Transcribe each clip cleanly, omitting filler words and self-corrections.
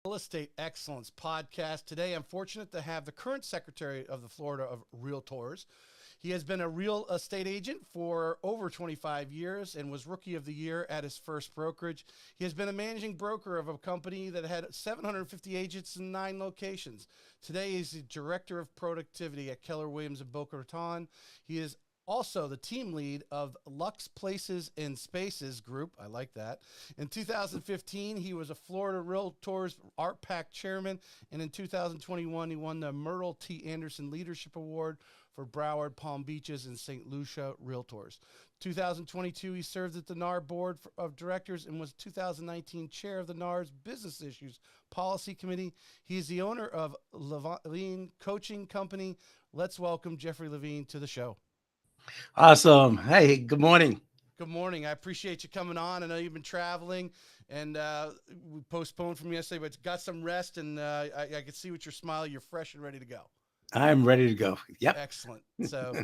Real Estate Excellence Podcast. Today, I'm fortunate to have the current Secretary of the Florida of Realtors. He has been a real estate agent for over 25 years and was Rookie of the Year at his first brokerage. He has been a managing broker of a company that had 750 agents in 9 locations. Today, he's the Director of Productivity at Keller Williams in Boca Raton. He is also the team lead of Lux Places and Spaces Group. I like that. In 2015, he was a Florida Realtors Art Pack chairman. And in 2021, he won the Myrtle T. Anderson Leadership Award for Broward, Palm Beaches, and St. Lucia Realtors. 2022, he served at the NAR Board of Directors and was 2019 chair of the NAR's Business Issues Policy Committee. He is the owner of Levine Coaching Company. Let's welcome Jeffrey Levine to the show. Awesome. Hey, good morning. Good morning. I appreciate you coming on. I know you've been traveling, and we postponed from yesterday, but got some rest, and I could see with your smile, you're fresh and ready to go. I'm ready to go. Yep. Excellent. So,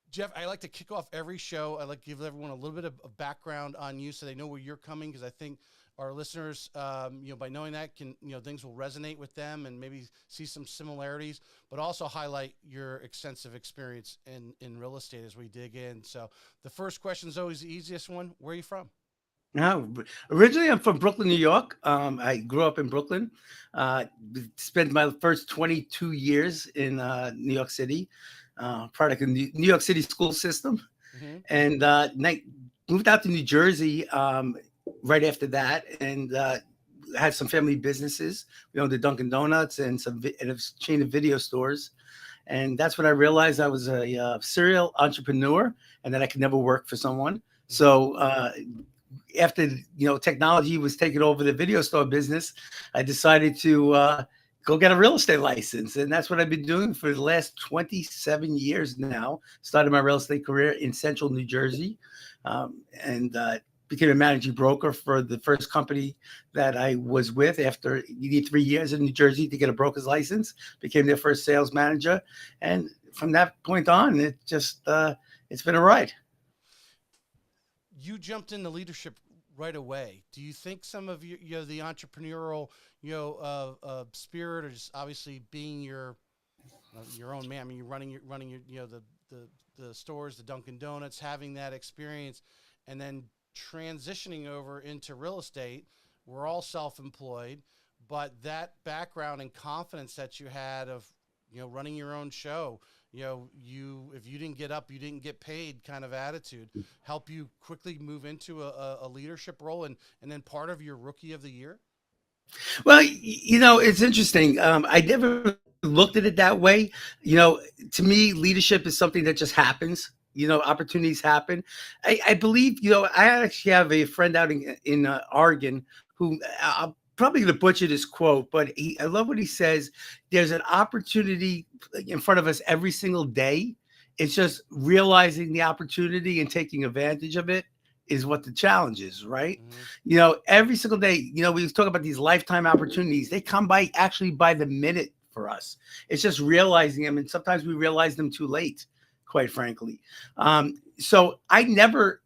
Jeff, I like to kick off every show. I like to give everyone a little bit of background on you so they know where you're coming, because I think our listeners, by knowing that, things will resonate with them and maybe see some similarities, but also highlight your extensive experience in real estate as we dig in. So the first question is always the easiest one. Where are you from? Now, originally, I'm from Brooklyn, New York. I grew up in Brooklyn. Spent my first 22 years in New York City, product of the New York City school system, and moved out to New Jersey right after that, and had some family businesses. We owned the Dunkin' Donuts and a chain of video stores. And that's when I realized I was a serial entrepreneur and that I could never work for someone. So after technology was taking over the video store business, I decided to go get a real estate license, and that's what I've been doing for the last 27 years now. Started my real estate career in Central New Jersey, and became a managing broker for the first company that I was with. After you need 3 years in New Jersey to get a broker's license, became their first sales manager, and from that point on, it's been a ride. You jumped into leadership right away. Do you think some of the entrepreneurial, spirit, or just obviously being your own man? I mean, you're running your the stores, the Dunkin' Donuts, having that experience, and then transitioning over into real estate. We're all self-employed, but that background and confidence that you had of running your own show, if you didn't get up, you didn't get paid kind of attitude, help you quickly move into a leadership role, and then part of your Rookie of the Year? Well, it's interesting. I never looked at it that way. To me, leadership is something that just happens. Opportunities happen. I believe, I actually have a friend out in Oregon who I'm probably going to butcher this quote, but I love what he says. There's an opportunity in front of us every single day. It's just realizing the opportunity and taking advantage of it is what the challenge is, right? Every single day, we talk about these lifetime opportunities. They come by the minute for us. It's just realizing them. And sometimes we realize them too late, quite frankly. So I never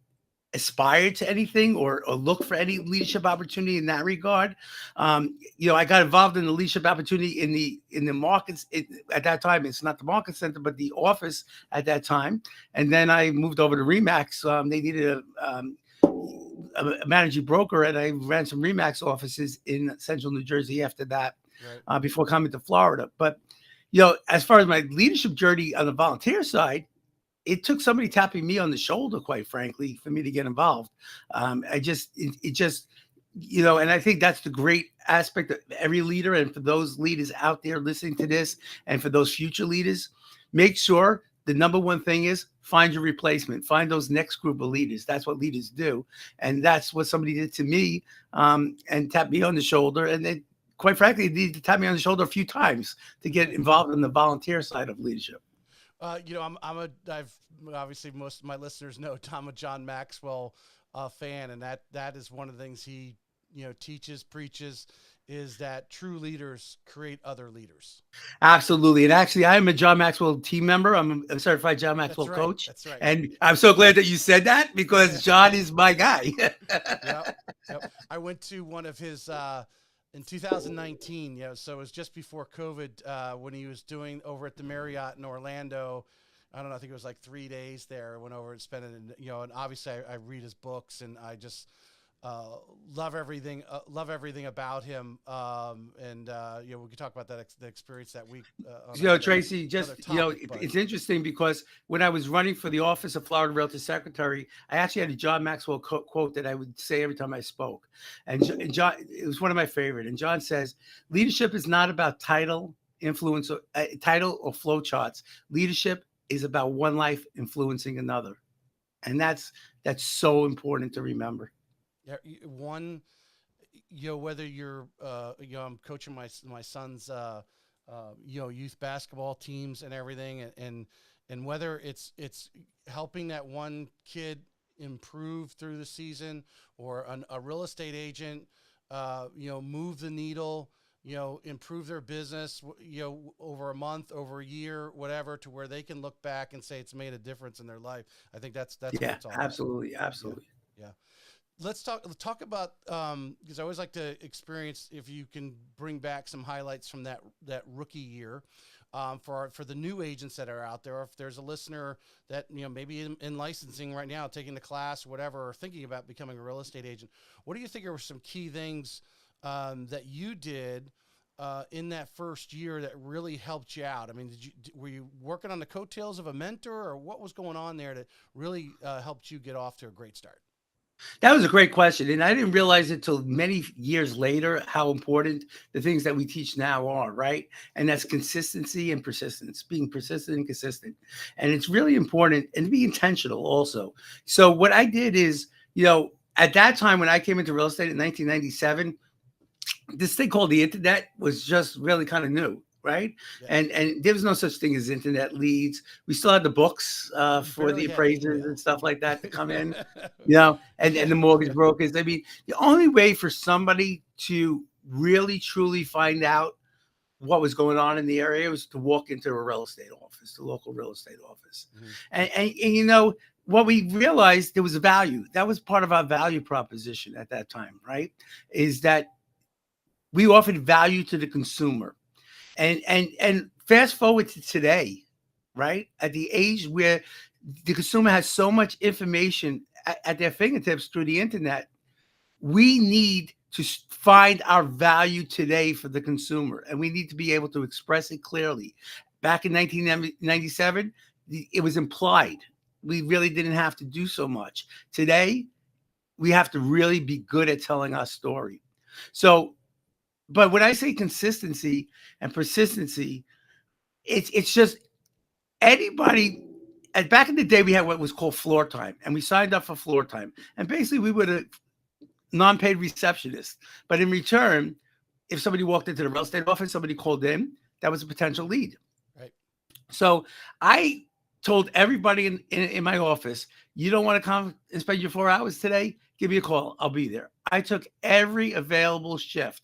aspired to anything or look for any leadership opportunity in that regard. I got involved in the leadership opportunity in the markets at that time. It's not the market center, but the office at that time. And then I moved over to Remax. They needed a managing broker, and I ran some Remax offices in Central New Jersey after that, right, before coming to Florida. But as far as my leadership journey on the volunteer side, it took somebody tapping me on the shoulder, quite frankly, for me to get involved. And I think that's the great aspect of every leader. And for those leaders out there listening to this, and for those future leaders, make sure the number one thing is find your replacement, find those next group of leaders. That's what leaders do. And that's what somebody did to me, and tapped me on the shoulder. And they, quite frankly, needed to tap me on the shoulder a few times to get involved in the volunteer side of leadership. I've obviously, most of my listeners know I'm a John Maxwell fan, and that is one of the things he teaches, preaches, is that true leaders create other leaders. Absolutely. And actually, I am a John Maxwell team member. I'm a certified John Maxwell coach. That's right. And I'm so glad that you said that, because John is my guy. Yep. I went to one of his in 2019, so it was just before COVID, when he was doing over at the Marriott in Orlando. I don't know, I think it was like 3 days there. I went over and spent it, and obviously I read his books, and I just love everything about him. And we could talk about the experience that week on Tracy, another just, topic. But it's interesting because when I was running for the office of Florida Realtor Secretary, I actually had a John Maxwell quote that I would say every time I spoke. And John, it was one of my favorite. And John says, leadership is not about title, influence, title or flow charts. Leadership is about one life influencing another. And that's so important to remember. yeah, whether you're, I'm coaching my son's, youth basketball teams and everything, and whether it's helping that one kid improve through the season, or a real estate agent, move the needle, improve their business, over a month, over a year, whatever, to where they can look back and say it's made a difference in their life. I think that's what it's all absolutely, about. absolutely. Yeah. Let's talk about, because I always like to experience, if you can bring back some highlights from that rookie year, for the new agents that are out there. Or if there's a listener that maybe in licensing right now, taking the class, whatever, or thinking about becoming a real estate agent, what do you think are some key things that you did in that first year that really helped you out? I mean, were you working on the coattails of a mentor, or what was going on there that really helped you get off to a great start? That was a great question. And I didn't realize it till many years later how important the things that we teach now are, right? And that's consistency and persistence, being persistent and consistent. And it's really important, and to be intentional also. So what I did is, at that time when I came into real estate in 1997, this thing called the internet was just really kind of new, right? Yeah. And there was no such thing as internet leads. We still had the books for the appraisers and stuff like that to come in, and the mortgage brokers. I mean, the only way for somebody to really truly find out what was going on in the area was to walk into a real estate office, the local real estate office. Mm-hmm. And what we realized, there was a value. That was part of our value proposition at that time, right? Is that we offered value to the consumer. And fast forward to today, right? At the age where the consumer has so much information at their fingertips through the internet, we need to find our value today for the consumer, and we need to be able to express it clearly. Back in 1997, it was implied. We really didn't have to do so much. Today, we have to really be good at telling our story. So, but when I say consistency and persistency, it's just anybody. And back in the day, we had what was called floor time, and we signed up for floor time. And basically, we were a non-paid receptionist. But in return, if somebody walked into the real estate office, somebody called in, that was a potential lead. Right. So I told everybody in my office, you don't want to come and spend your 4 hours today? Give me a call. I'll be there. I took every available shift.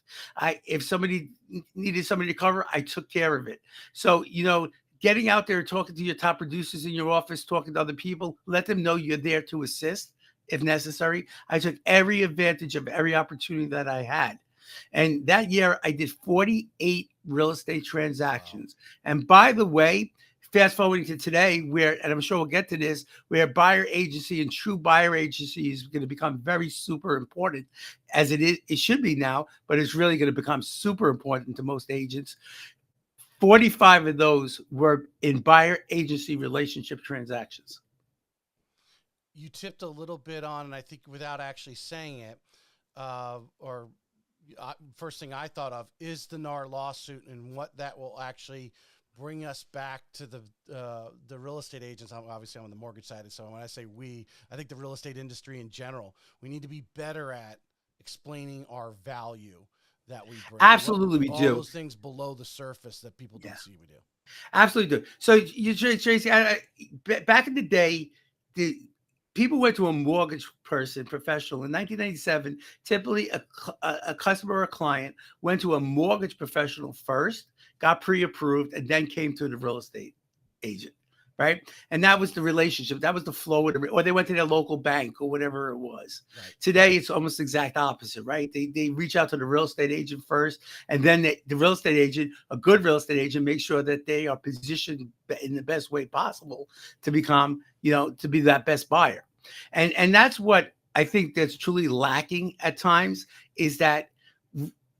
If somebody needed somebody to cover, I took care of it. So, getting out there, talking to your top producers in your office, talking to other people, let them know you're there to assist if necessary. I took every advantage of every opportunity that I had. And that year I did 48 real estate transactions. Wow. And by the way, fast forwarding to today, and I'm sure we'll get to this, where buyer agency and true buyer agency is going to become very super important, as it should be now, but it's really going to become super important to most agents. 45 of those were in buyer agency relationship transactions. You tipped a little bit on, and I think without actually saying it, first thing I thought of is the NAR lawsuit and what that will actually bring us back to the real estate agents. Obviously, I'm on the mortgage side, so when I say we, I think the real estate industry in general, we need to be better at explaining our value that we bring. Absolutely, we do. All those things below the surface that people don't see we do. Absolutely do. So, Tracy, back in the day, people went to a mortgage professional. In 1997, typically a customer or a client went to a mortgage professional first, got pre-approved, and then came to the real estate agent. right? And that was the relationship. That was the flow of or they went to their local bank or whatever it was. Right. Today, it's almost the exact opposite, right? They reach out to the real estate agent first, and then the real estate agent, a good real estate agent, makes sure that they are positioned in the best way possible to become, to be that best buyer. And that's what I think that's truly lacking at times, is that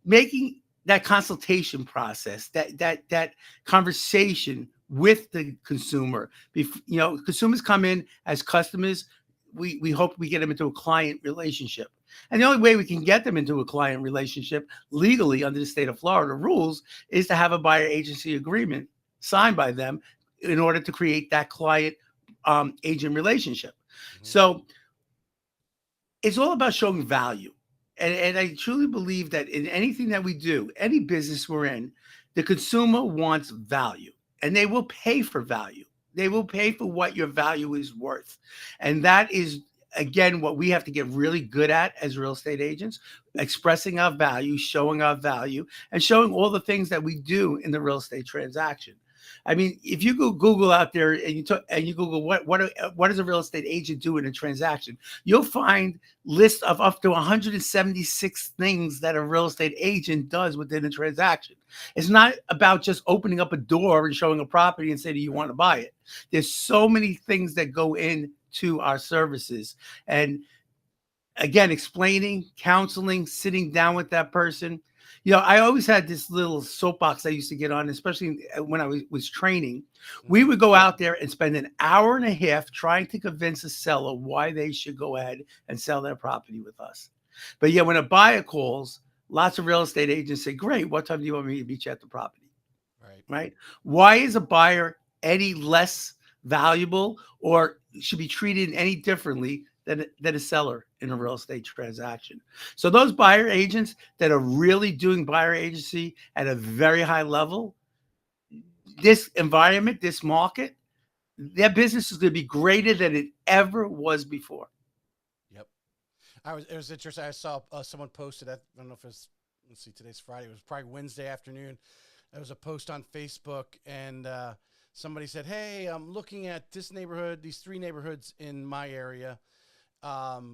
making that consultation process, that conversation with the consumer. Consumers come in as customers. We hope we get them into a client relationship. And the only way we can get them into a client relationship legally under the state of Florida rules is to have a buyer agency agreement signed by them in order to create that client agent relationship. Mm-hmm. So it's all about showing value. And I truly believe that in anything that we do, any business we're in, the consumer wants value, and they will pay for value. They will pay for what your value is worth. And that is, again, what we have to get really good at as real estate agents, expressing our value, showing our value, and showing all the things that we do in the real estate transaction. I mean, if you go Google out there and you Google what does a real estate agent do in a transaction, you'll find lists of up to 176 things that a real estate agent does within a transaction. It's not about just opening up a door and showing a property and say, do you want to buy it? There's so many things that go into our services. And again, explaining, counseling, sitting down with that person. I always had this little soapbox I used to get on, especially when I was training. We would go out there and spend an hour and a half trying to convince a seller why they should go ahead and sell their property with us. But yeah, when a buyer calls, lots of real estate agents say, great, what time do you want me to meet you at the property? Right? Why is a buyer any less valuable or should be treated any differently than a seller in a real estate transaction? So those buyer agents that are really doing buyer agency at a very high level, this environment, this market, their business is going to be greater than it ever was before. Yep. It was interesting. I saw someone posted that. I don't know if it's, let's see, today's Friday. It was probably Wednesday afternoon. There was a post on Facebook, and somebody said, hey, I'm looking at this neighborhood, these 3 neighborhoods in my area. What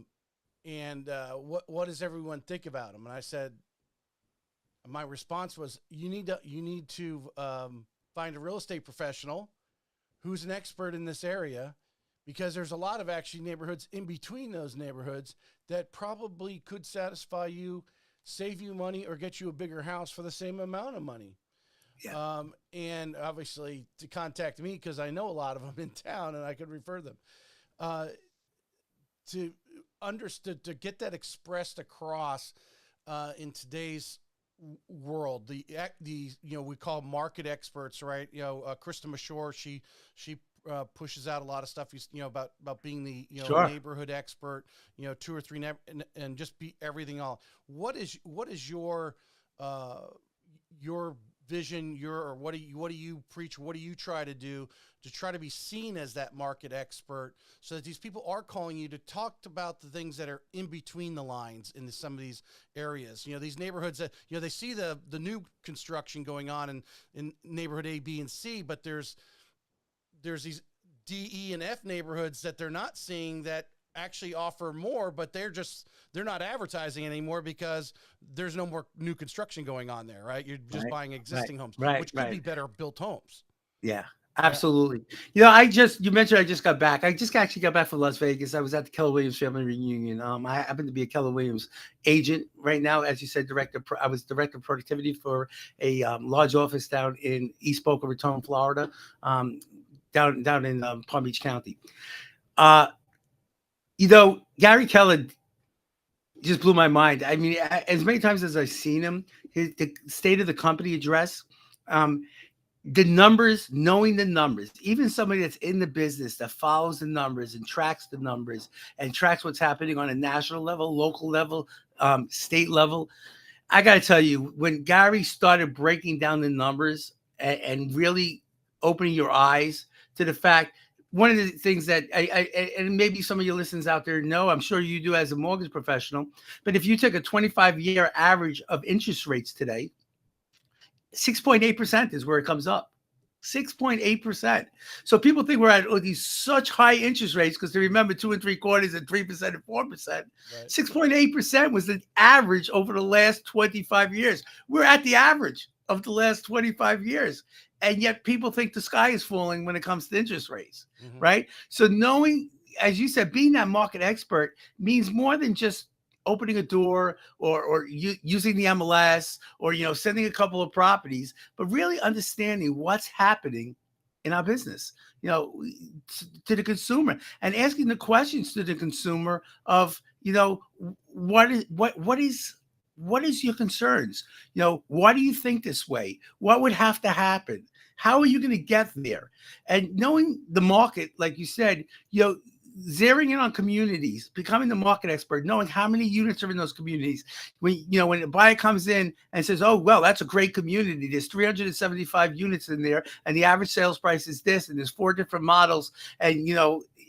does everyone think about them? And I said, my response was, you need to find a real estate professional who's an expert in this area, because there's a lot of actually neighborhoods in between those neighborhoods that probably could satisfy you, save you money, or get you a bigger house for the same amount of money. Yeah. And obviously to contact me, because I know a lot of them in town and I could refer them. To get that expressed across in today's world, the we call market experts, right? Krista Mashore, she pushes out a lot of stuff, about being the Sure. neighborhood expert, 2 or 3 and just be everything all. What is your vision, what do you preach? What do you try to do to try to be seen as that market expert, so that these people are calling you to talk about the things that are in between the lines in some of these areas? These neighborhoods that, they see the new construction going on in neighborhood A, B, and C, but there's these D, E, and F neighborhoods that they're not seeing that actually offer more, but they're not advertising anymore because there's no more new construction going on there, right? You're just buying existing homes, which could be better built homes. Yeah, absolutely. You mentioned I just got back. I just actually got back from Las Vegas. I was at the Keller Williams family reunion. I happen to be a Keller Williams agent right now. As you said, I was director of productivity for a large office down in East Boca Raton, Florida, down in Palm Beach County. Gary Keller just blew my mind. I mean, as many times as I've seen him, the state of the company address, the numbers, knowing the numbers, even somebody that's in the business that follows the numbers and tracks the numbers and tracks what's happening on a national level, local level, state level. I got to tell you, when Gary started breaking down the numbers and really opening your eyes to the fact, one of the things that and maybe some of your listeners out there know, I'm sure you do as a mortgage professional, but if you took a 25-year average of interest rates today, 6.8% is where it comes up. 6.8%. So people think we're at these such high interest rates because they remember 2.75% and 3% and 4%. Right. 6.8% was the average over the last 25 years. We're at the average of the last 25 years. And yet people think the sky is falling when it comes to interest rates, Mm-hmm. right? So knowing, as you said, being that market expert means more than just opening a door or using the MLS or sending a couple of properties, but really understanding what's happening in our business, to the consumer, and asking the questions to the consumer of, what is your concerns? Why do you think this way? What would have to happen? How are you going to get there? And knowing the market, like you said, zeroing in on communities, becoming the market expert, knowing how many units are in those communities. When a buyer comes in and says, "Oh, well, that's a great community. There's 375 units in there, and the average sales price is this, and there's 4 different models," and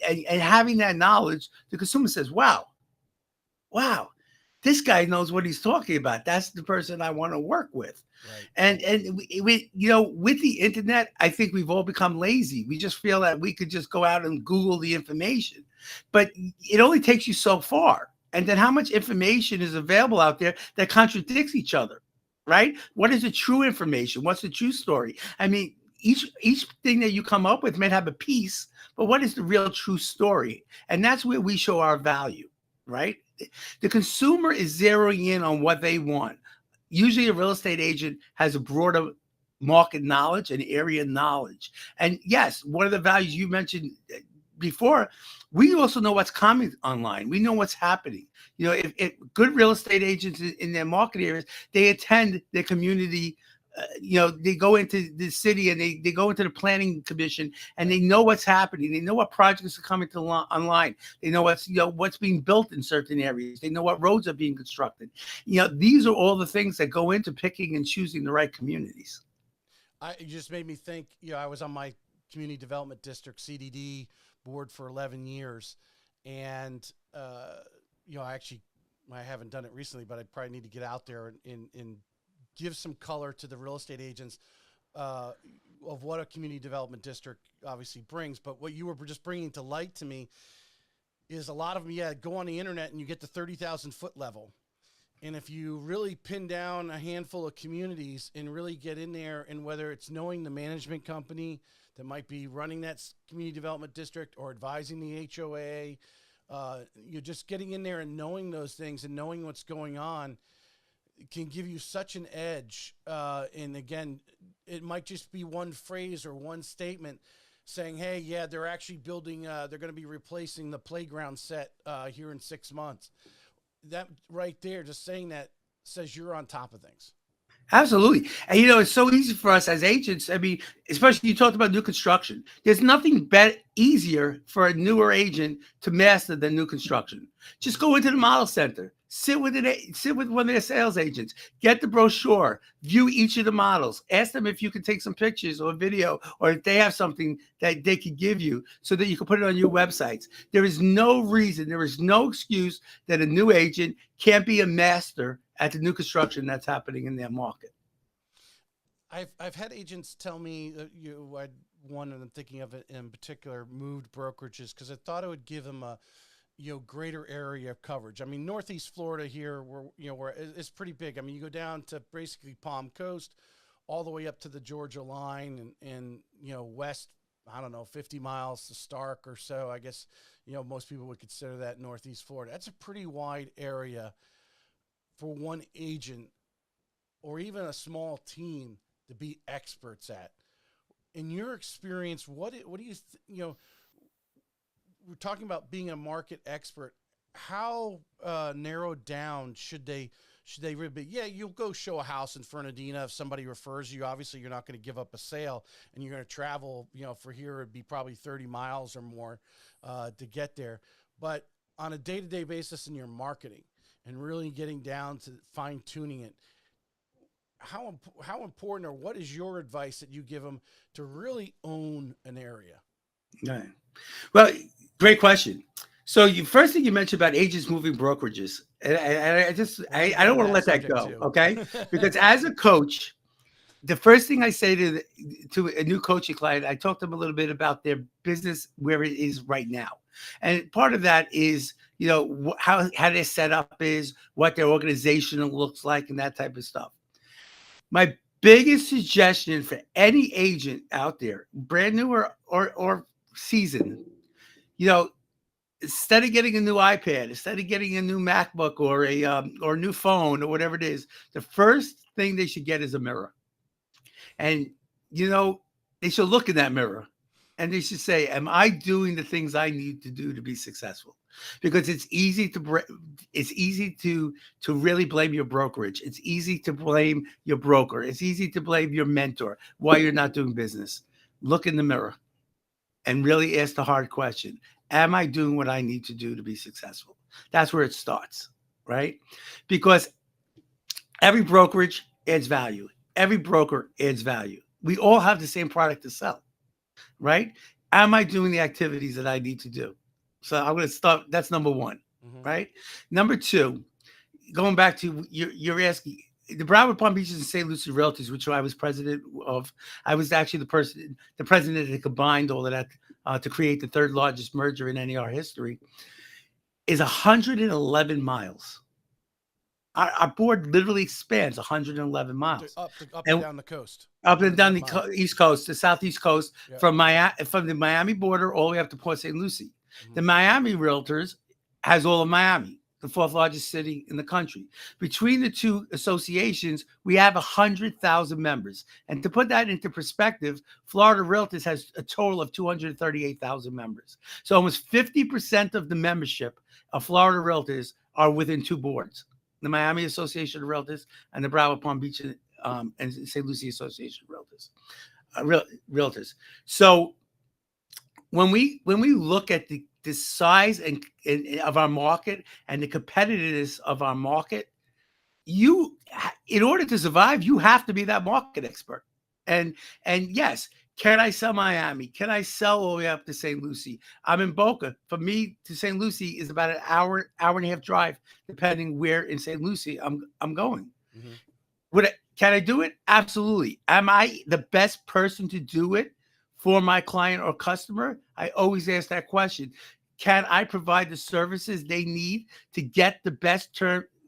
and having that knowledge, the consumer says, "Wow, this guy knows what he's talking about. That's the person I want to work with." Right. And we with the internet, I think we've all become lazy. We just feel that we could just go out and Google the information, but it only takes you so far. And then how much information is available out there that contradicts each other, right? What is the true information? What's the true story? I mean, each thing that you come up with may have a piece, but what is the real true story? And that's where we show our value, right? The consumer is zeroing in on what they want. Usually a real estate agent has a broader market knowledge and area knowledge. And yes, one of the values you mentioned before, we also know what's coming online. We know what's happening. If good real estate agents in their market areas, they attend their community, they go into the city and they go into the planning commission and they know what's happening. They know what projects are coming to online. They know what's being built in certain areas. They know what roads are being constructed. These are all the things that go into picking and choosing the right communities. It just made me think, I was on my community development district CDD board for 11 years. And, I haven't done it recently, but I probably need to get out there and give some color to the real estate agents of what a community development district obviously brings. But what you were just bringing to light to me is a lot of them, go on the internet and you get the 30,000 foot level. And if you really pin down a handful of communities and really get in there, and whether it's knowing the management company that might be running that community development district or advising the HOA, you're just getting in there and knowing those things and knowing what's going on can give you such an edge. And again, it might just be one phrase or one statement saying, "Hey, they're actually building, they're going to be replacing the playground set here in 6 months." That right there, just saying that, says you're on top of things. Absolutely. And it's so easy for us as agents. I mean, especially you talked about new construction. There's nothing easier for a newer agent to master than new construction. Just go into the model center, sit with one of their sales agents, get the brochure, view each of the models, ask them if you can take some pictures or video, or if they have something that they can give you so that you can put it on your websites. There is no reason, there is no excuse that a new agent can't be a master at the new construction that's happening in their market. I've had agents tell me that one of them, thinking of it in particular, moved brokerages because I thought it would give them a greater area of coverage. I mean, Northeast Florida here, where it's pretty big. I mean, you go down to basically Palm Coast, all the way up to the Georgia line, and west, I don't know, 50 miles to Stark or so. I guess most people would consider that Northeast Florida. That's a pretty wide area for one agent or even a small team to be experts at. In your experience, what do you we're talking about being a market expert. How narrowed down should they really be? You'll go show a house in Fernandina if somebody refers you. Obviously, you're not going to give up a sale, and you're going to travel. For here, it'd be probably 30 miles or more to get there. But on a day-to-day basis in your marketing and really getting down to fine-tuning it, how important, or what is your advice that you give them to really own an area? Right. Well, great question. So first thing you mentioned about agents moving brokerages, and I don't want to let that go, okay? Because as a coach, The first thing I say to a new coaching client, I talk to them a little bit about their business where it is right now, and part of that is how their setup is, what their organization looks like, and that type of stuff. My biggest suggestion for any agent out there, brand new or seasoned, you know, instead of getting a new iPad, instead of getting a new MacBook or a new phone or whatever it is, the first thing they should get is a mirror. And, they should look in that mirror and they should say, am I doing the things I need to do to be successful? Because it's easy to really blame your brokerage. It's easy to blame your broker. It's easy to blame your mentor why you're not doing business. Look in the mirror and really ask the hard question. Am I doing what I need to do to be successful? That's where it starts, right? Because every brokerage adds value. Every broker adds value. We all have the same product to sell, right? Am I doing the activities that I need to do? So I'm going to start. That's number one, right? Number two, going back to you're asking, the Broward Palm Beaches and St. Lucie Realtors, which I was president of. I was actually the president that combined all of that to create the third largest merger in NAR history, is 111 miles. Our board literally expands 111 miles. Up and down the coast. Up and down the East Coast, the Southeast Coast, from the Miami border all the way up to Port St. Lucie. The Miami Realtors has all of Miami, the fourth largest city in the country. Between the two associations, we have 100,000 members. And to put that into perspective, Florida Realtors has a total of 238,000 members. So almost 50% of the membership of Florida Realtors are within two boards. The Miami Association of Realtors and the Broward Palm Beach and St. Lucie Association of Realtors. So when we look at the size and of our market and the competitiveness of our market, in order to survive, you have to be that market expert. And yes, can I sell Miami? Can I sell all the way up to St. Lucie? I'm in Boca. For me to St. Lucie is about an hour and a half drive, depending where in St. Lucie I'm going. Can I do it? Absolutely. Am I the best person to do it for my client or customer? I always ask that question. Can I provide the services they need to get the best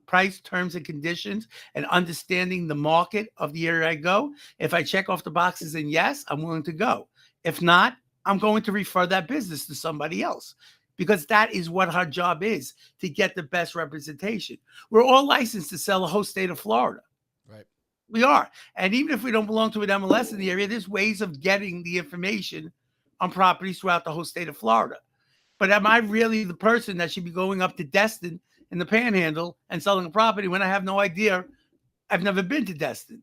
price, terms, and conditions, and understanding the market of the area I go? If I check off the boxes and yes, I'm willing to go. If not, I'm going to refer that business to somebody else, because that is what our job is, to get the best representation. We're all licensed to sell the whole state of Florida. Right. We are. And even if we don't belong to an MLS in the area, there's ways of getting the information on properties throughout the whole state of Florida. But am I really the person that should be going up to Destin in the Panhandle and selling a property when I have no idea? I've never been to Destin.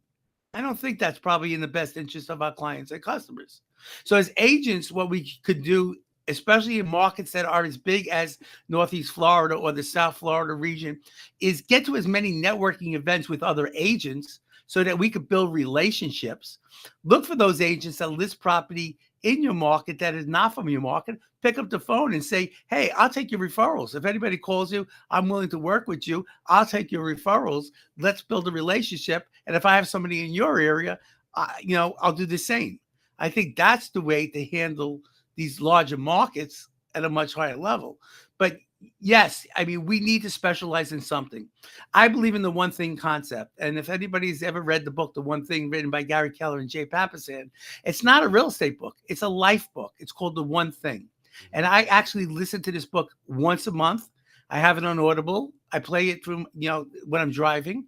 I don't think that's probably in the best interest of our clients and customers. So as agents, what we could do, especially in markets that are as big as Northeast Florida or the South Florida region, is get to as many networking events with other agents so that we could build relationships. Look for those agents that list property in your market that is not from your market. Pick up the phone and say, hey, I'll take your referrals. If anybody calls you, I'm willing to work with you. I'll take your referrals. Let's build a relationship. And if I have somebody in your area, I'll do the same. I think that's the way to handle these larger markets at a much higher level. But yes, I mean, we need to specialize in something. I believe in the one thing concept. And if anybody's ever read the book, The One Thing, written by Gary Keller and Jay Papasan, it's not a real estate book. It's a life book. It's called The One Thing. And I actually listen to this book once a month. I have it on Audible. I play it through, when I'm driving.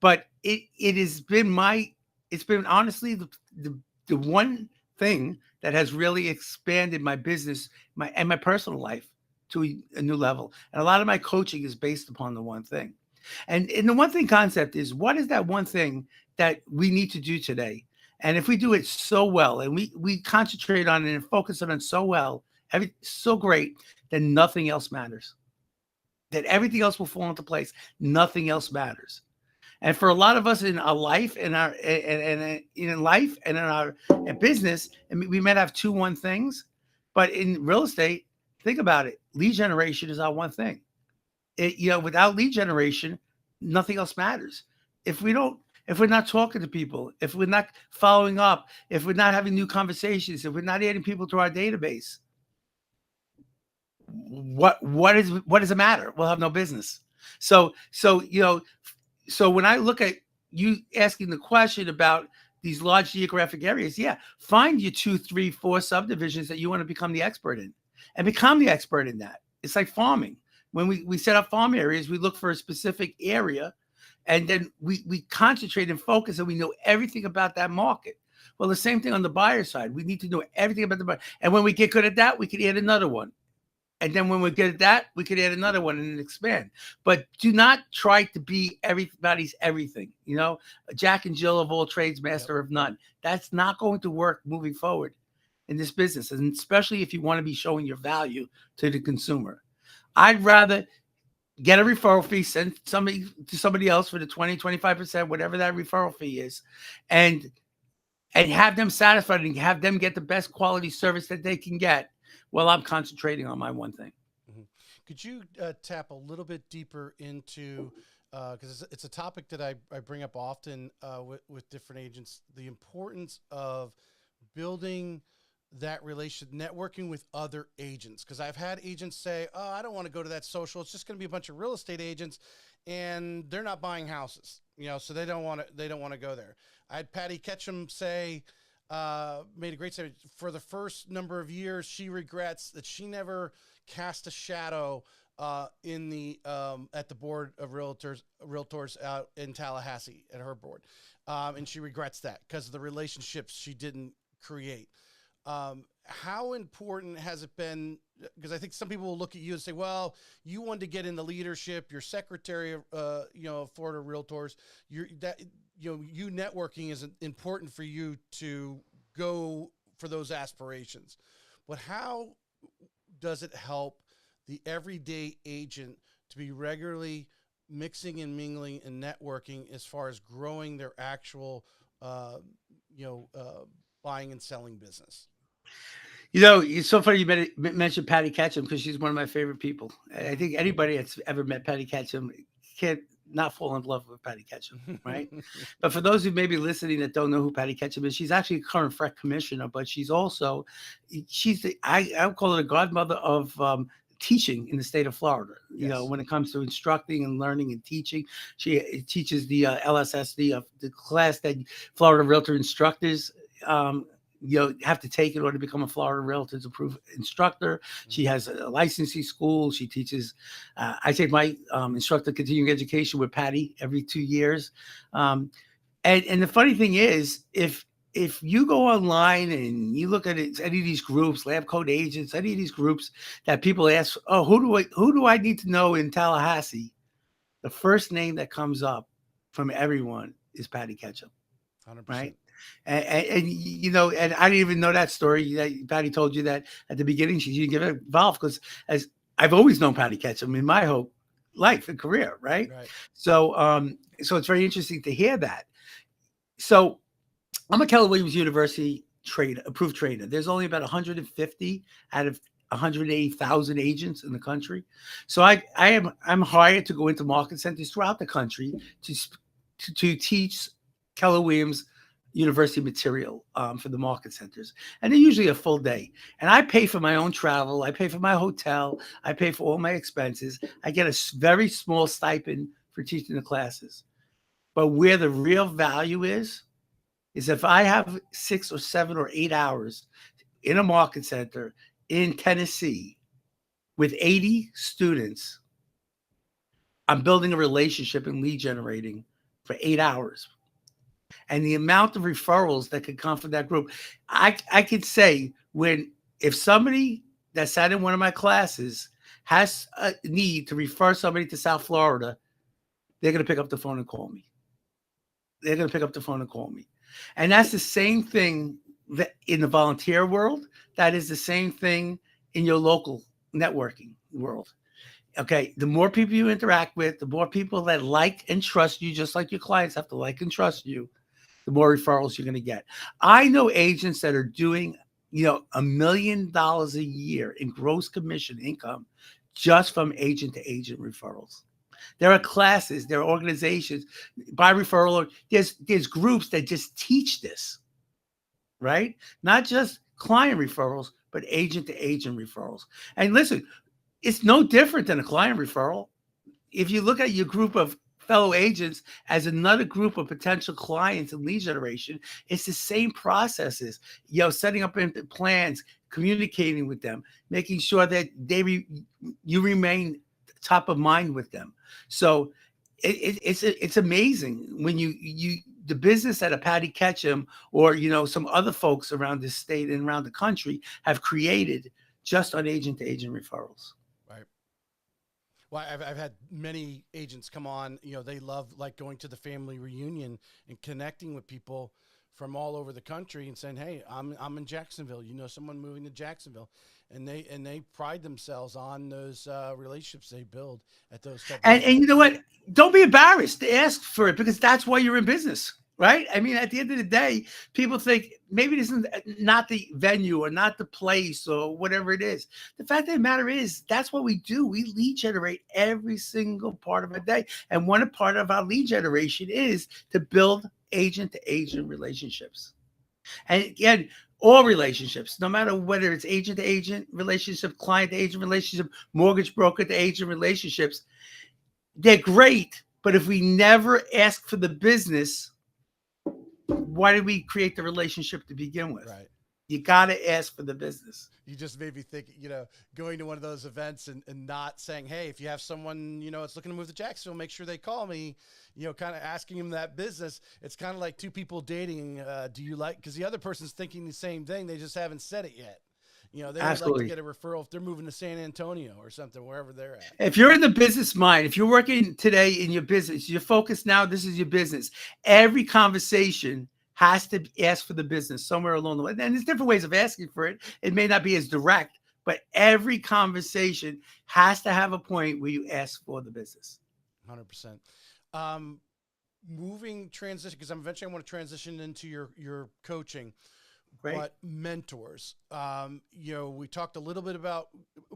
But it has been it's been honestly the one thing that has really expanded my business and my personal life to a new level. And a lot of my coaching is based upon the one thing. And the one thing concept is, what is that one thing that we need to do today? And if we do it so well, and we concentrate on it and focus on it so well, so great, then nothing else matters. That everything else will fall into place. Nothing else matters. And for a lot of us in our life, in life and in our business, we might have two one things, but in real estate, think about it. Lead generation is our one thing. Without lead generation, nothing else matters. If we don't if we're not talking to people, if we're not following up, if we're not having new conversations, if we're not adding people to our database, what does it matter? We'll have no business. So so when I look at you asking the question about these large geographic areas, yeah, find your 2, 3, 4 subdivisions that you want to become the expert in, and become the expert in that. It's like farming. When we set up farm areas, we look for a specific area, and then we concentrate and focus, and we know everything about that market. Well, the same thing on the buyer side. We need to know everything about the buyer, and when we get good at that, we can add another one. And then when we get that, we could add another one and expand. But do not try to be everybody's everything. Jack and Jill of all trades, master of none. That's not going to work moving forward in this business, and especially if you want to be showing your value to the consumer. I'd rather get a referral fee, send somebody to somebody else for the 20, 25%, whatever that referral fee is, and have them satisfied and have them get the best quality service that they can get. Well, I'm concentrating on my one thing. Mm-hmm. Could you tap a little bit deeper into, because it's a topic that I bring up often with different agents, the importance of building that networking with other agents. Because I've had agents say, oh, I don't want to go to that social. It's just going to be a bunch of real estate agents and they're not buying houses, so they don't want to go there. I had Patty Ketchum say, made a great statement. For the first number of years, she regrets that she never cast a shadow in the at the board of realtors out in Tallahassee at her board, and she regrets that because of the relationships she didn't create. How important has it been? Because I think some people will look at you and say, "Well, you wanted to get in the leadership. You're secretary of Florida Realtors. You networking is important for you to go for those aspirations." But how does it help the everyday agent to be regularly mixing and mingling and networking as far as growing their actual, buying and selling business? It's so funny you mentioned Patty Ketchum, because she's one of my favorite people. I think anybody that's ever met Patty Ketchum can't not fall in love with Patty Ketchum, right? But for those who may be listening that don't know who Patty Ketchum is, she's actually a current FREC commissioner, but she's I call her the godmother of teaching in the state of Florida. Yes. When it comes to instructing and learning and teaching, she teaches the LSSD, the class that Florida Realtor instructors have to take in order to become a Florida Realtors approved instructor. She has a licensing school. She teaches. I take my instructor continuing education with Patty every 2 years. And the funny thing is, if you go online and you look at any of these groups, lab coat agents, any of these groups that people ask, oh, who do I need to know in Tallahassee? The first name that comes up from everyone is Patty Ketchum. 100%. Right. And I didn't even know that story. That Patty told you that at the beginning she didn't get involved, because as I've always known Patty Ketchum in my whole life and career, right? So so it's very interesting to hear that. So I'm a Keller Williams University approved trainer. There's only about 150 out of 180,000 agents in the country. So I'm hired to go into market centers throughout the country to teach Keller Williams University material for the market centers. And they're usually a full day. And I pay for my own travel. I pay for my hotel. I pay for all my expenses. I get a very small stipend for teaching the classes. But where the real value is if I have 6 or 7 or 8 hours in a market center in Tennessee with 80 students, I'm building a relationship and lead generating for 8 hours. And the amount of referrals that could come from that group, I could say, if somebody that sat in one of my classes has a need to refer somebody to South Florida, they're going to pick up the phone and call me. And that's the same thing that in the volunteer world. That is the same thing in your local networking world. Okay, the more people you interact with, the more people that like and trust you, just like your clients have to like and trust you, the more referrals you're going to get. I know agents that are doing, $1 million a year in gross commission income just from agent to agent referrals. There are classes, there are organizations by referral. There's groups that just teach this, right? Not just client referrals, but agent to agent referrals. And listen, it's no different than a client referral. If you look at your group of fellow agents as another group of potential clients in lead generation, it's the same processes, setting up plans, communicating with them, making sure that you remain top of mind with them. So it's amazing when the business that a Patty Ketchum or some other folks around this state and around the country have created just on agent to agent referrals. Right. Well, I've had many agents come on, they love like going to the family reunion and connecting with people from all over the country and saying, "Hey, I'm in Jacksonville. Someone moving to Jacksonville," and they pride themselves on those relationships they build at those type of And you know what? Don't be embarrassed to ask for it, because that's why you're in business, right? I mean, at the end of the day, people think maybe this is not the venue or not the place or whatever it is. The fact of the matter is, that's what we do. We lead generate every single part of a day. And one part of our lead generation is to build agent to agent relationships. And again, all relationships, no matter whether it's agent to agent relationship, client to agent relationship, mortgage broker to agent relationships, they're great. But if we never ask for the business, why did we create the relationship to begin with? Right. You got to ask for the business. You just made me think, going to one of those events and not saying, "Hey, if you have someone, it's looking to move to Jacksonville, make sure they call me," kind of asking them that business. It's kind of like two people dating. Do you like, because the other person's thinking the same thing. They just haven't said it yet. They would like to get a referral if they're moving to San Antonio or something, wherever they're at. If you're in the business mind, if you're working today in your business, you're focused now, this is your business. Every conversation has to ask for the business somewhere along the way. And there's different ways of asking for it. It may not be as direct, but every conversation has to have a point where you ask for the business. 100%. Moving transition, because eventually I want to transition into your coaching. Right. But mentors, we talked a little bit about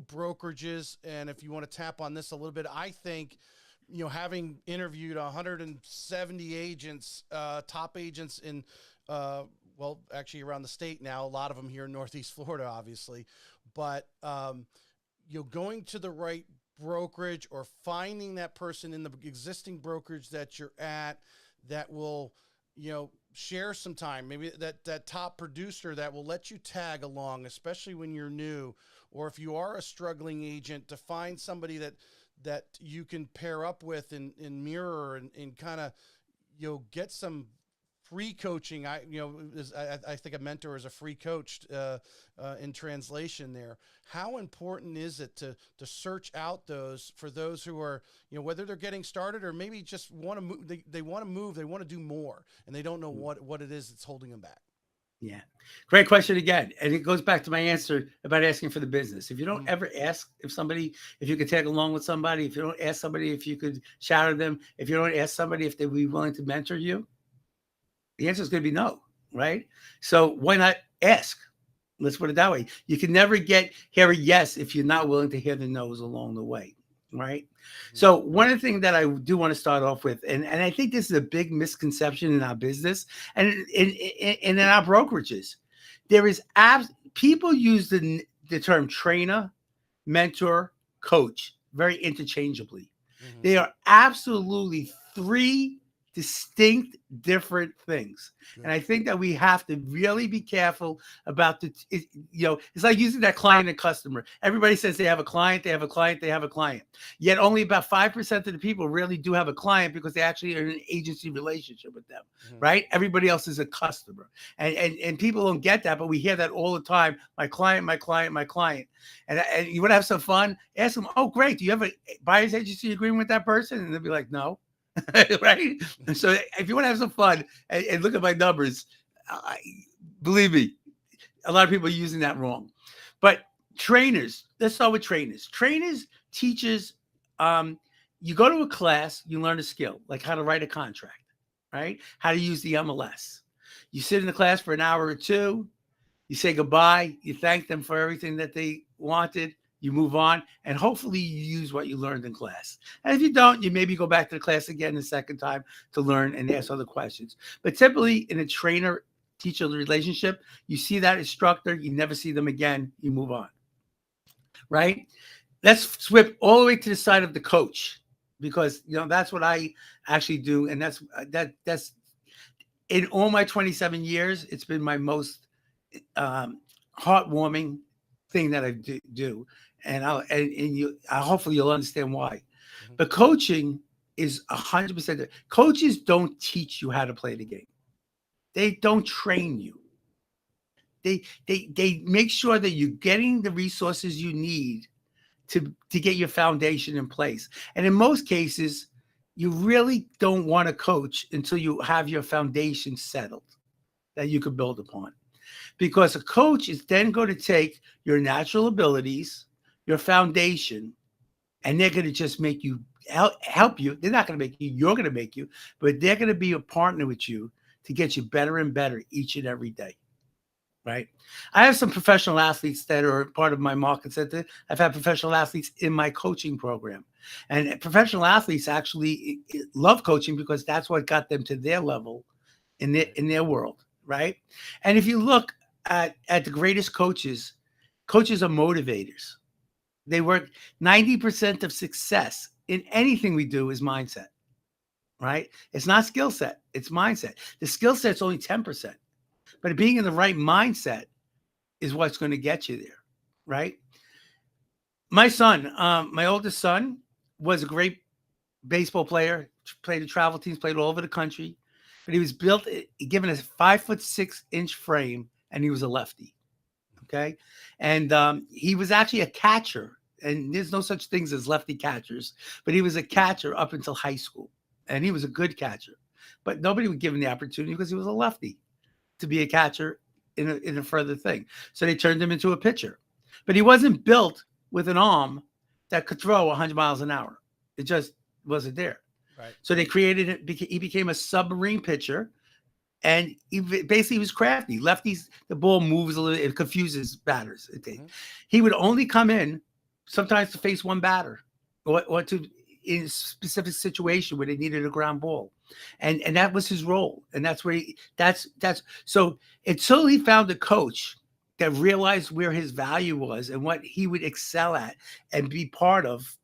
brokerages, and if you want to tap on this a little bit, I think, having interviewed 170 agents, top agents in, actually around the state now, a lot of them here in Northeast Florida, obviously, but, going to the right brokerage or finding that person in the existing brokerage that you're at that will, share some time, maybe that top producer that will let you tag along, especially when you're new, or if you are a struggling agent, to find somebody that you can pair up with and mirror and kind of, get some free coaching. I think a mentor is a free coach in translation there. How important is it to search out those for those who are, whether they're getting started or maybe just want to move, they want to move, they want to do more, and they don't know what it is that's holding them back. Yeah. Great question again. And it goes back to my answer about asking for the business. If you don't ever ask if you could tag along with somebody, if you don't ask somebody if you could shadow them, if you don't ask somebody if they'd be willing to mentor you, the answer is going to be no, right? So why not ask? Let's put it that way. You can never hear a yes if you're not willing to hear the no's along the way, right? Mm-hmm. So one of the things that I do want to start off with, and I think this is a big misconception in our business and in our brokerages, there is people use the term trainer, mentor, coach very interchangeably. Mm-hmm. They are absolutely three distinct different things. Good. And I think that we have to really be careful about it's like using that client and customer. Everybody says they have a client, they have a client, they have a client. Yet only about 5% of the people really do have a client because they actually are in an agency relationship with them, right? Everybody else is a customer. And people don't get that, but we hear that all the time. My client, my client, my client. And you want to have some fun? Ask them, oh, great. Do you have a buyer's agency agreement with that person? And they'll be like, no. Right. So if you want to have some fun and look at my numbers, believe me, a lot of people are using that wrong. But trainers, let's start with trainers. Trainers, teachers, you go to a class, you learn a skill, like how to write a contract, right? How to use the MLS. You sit in the class for an hour or two, you say goodbye, you thank them for everything that they wanted, you move on, and hopefully you use what you learned in class. And if you don't, you maybe go back to the class again the second time to learn and ask other questions. But typically in a trainer teacher relationship, you see that instructor, you never see them again, you move on, right? Let's swip all the way to the side of the coach, because that's what I actually do, and that's in all my 27 years, it's been my most heartwarming thing that I do, and hopefully you'll understand why. Mhm. But coaching is 100%. Coaches don't teach you how to play the game. They don't train you. They make sure that you're getting the resources you need to get your foundation in place. And in most cases, you really don't want to coach until you have your foundation settled that you could build upon. Because a coach is then going to take your natural abilities, your foundation, and they're going to just make you help you. They're not going to make you, you're going to make you, but they're going to be a partner with you to get you better and better each and every day. Right. I have some professional athletes that are part of my market center. I've had professional athletes in my coaching program, and professional athletes actually love coaching because that's what got them to their level in their world. Right. And if you look at the greatest coaches are motivators. They work 90% of success in anything we do is mindset. Right. It's not skill set. It's mindset. The skill set's only 10%. But being in the right mindset is what's going to get you there, right? My son, my oldest son, was a great baseball player, played in travel teams, played all over the country. But he was given a 5'6" frame, and he was a lefty. Okay. And he was actually a catcher. And there's no such things as lefty catchers, but he was a catcher up until high school. And he was a good catcher. But nobody would give him the opportunity because he was a lefty to be a catcher in a further thing. So they turned him into a pitcher. But he wasn't built with an arm that could throw 100 miles an hour. It just wasn't there. Right. So they created it. He became a submarine pitcher, and he basically was crafty. Lefties, the ball moves a little. It confuses batters. Mhm. He would only come in sometimes to face one batter or to in a specific situation where they needed a ground ball. And that was his role. And that's where that's so until he found a coach that realized where his value was and what he would excel at and be part of,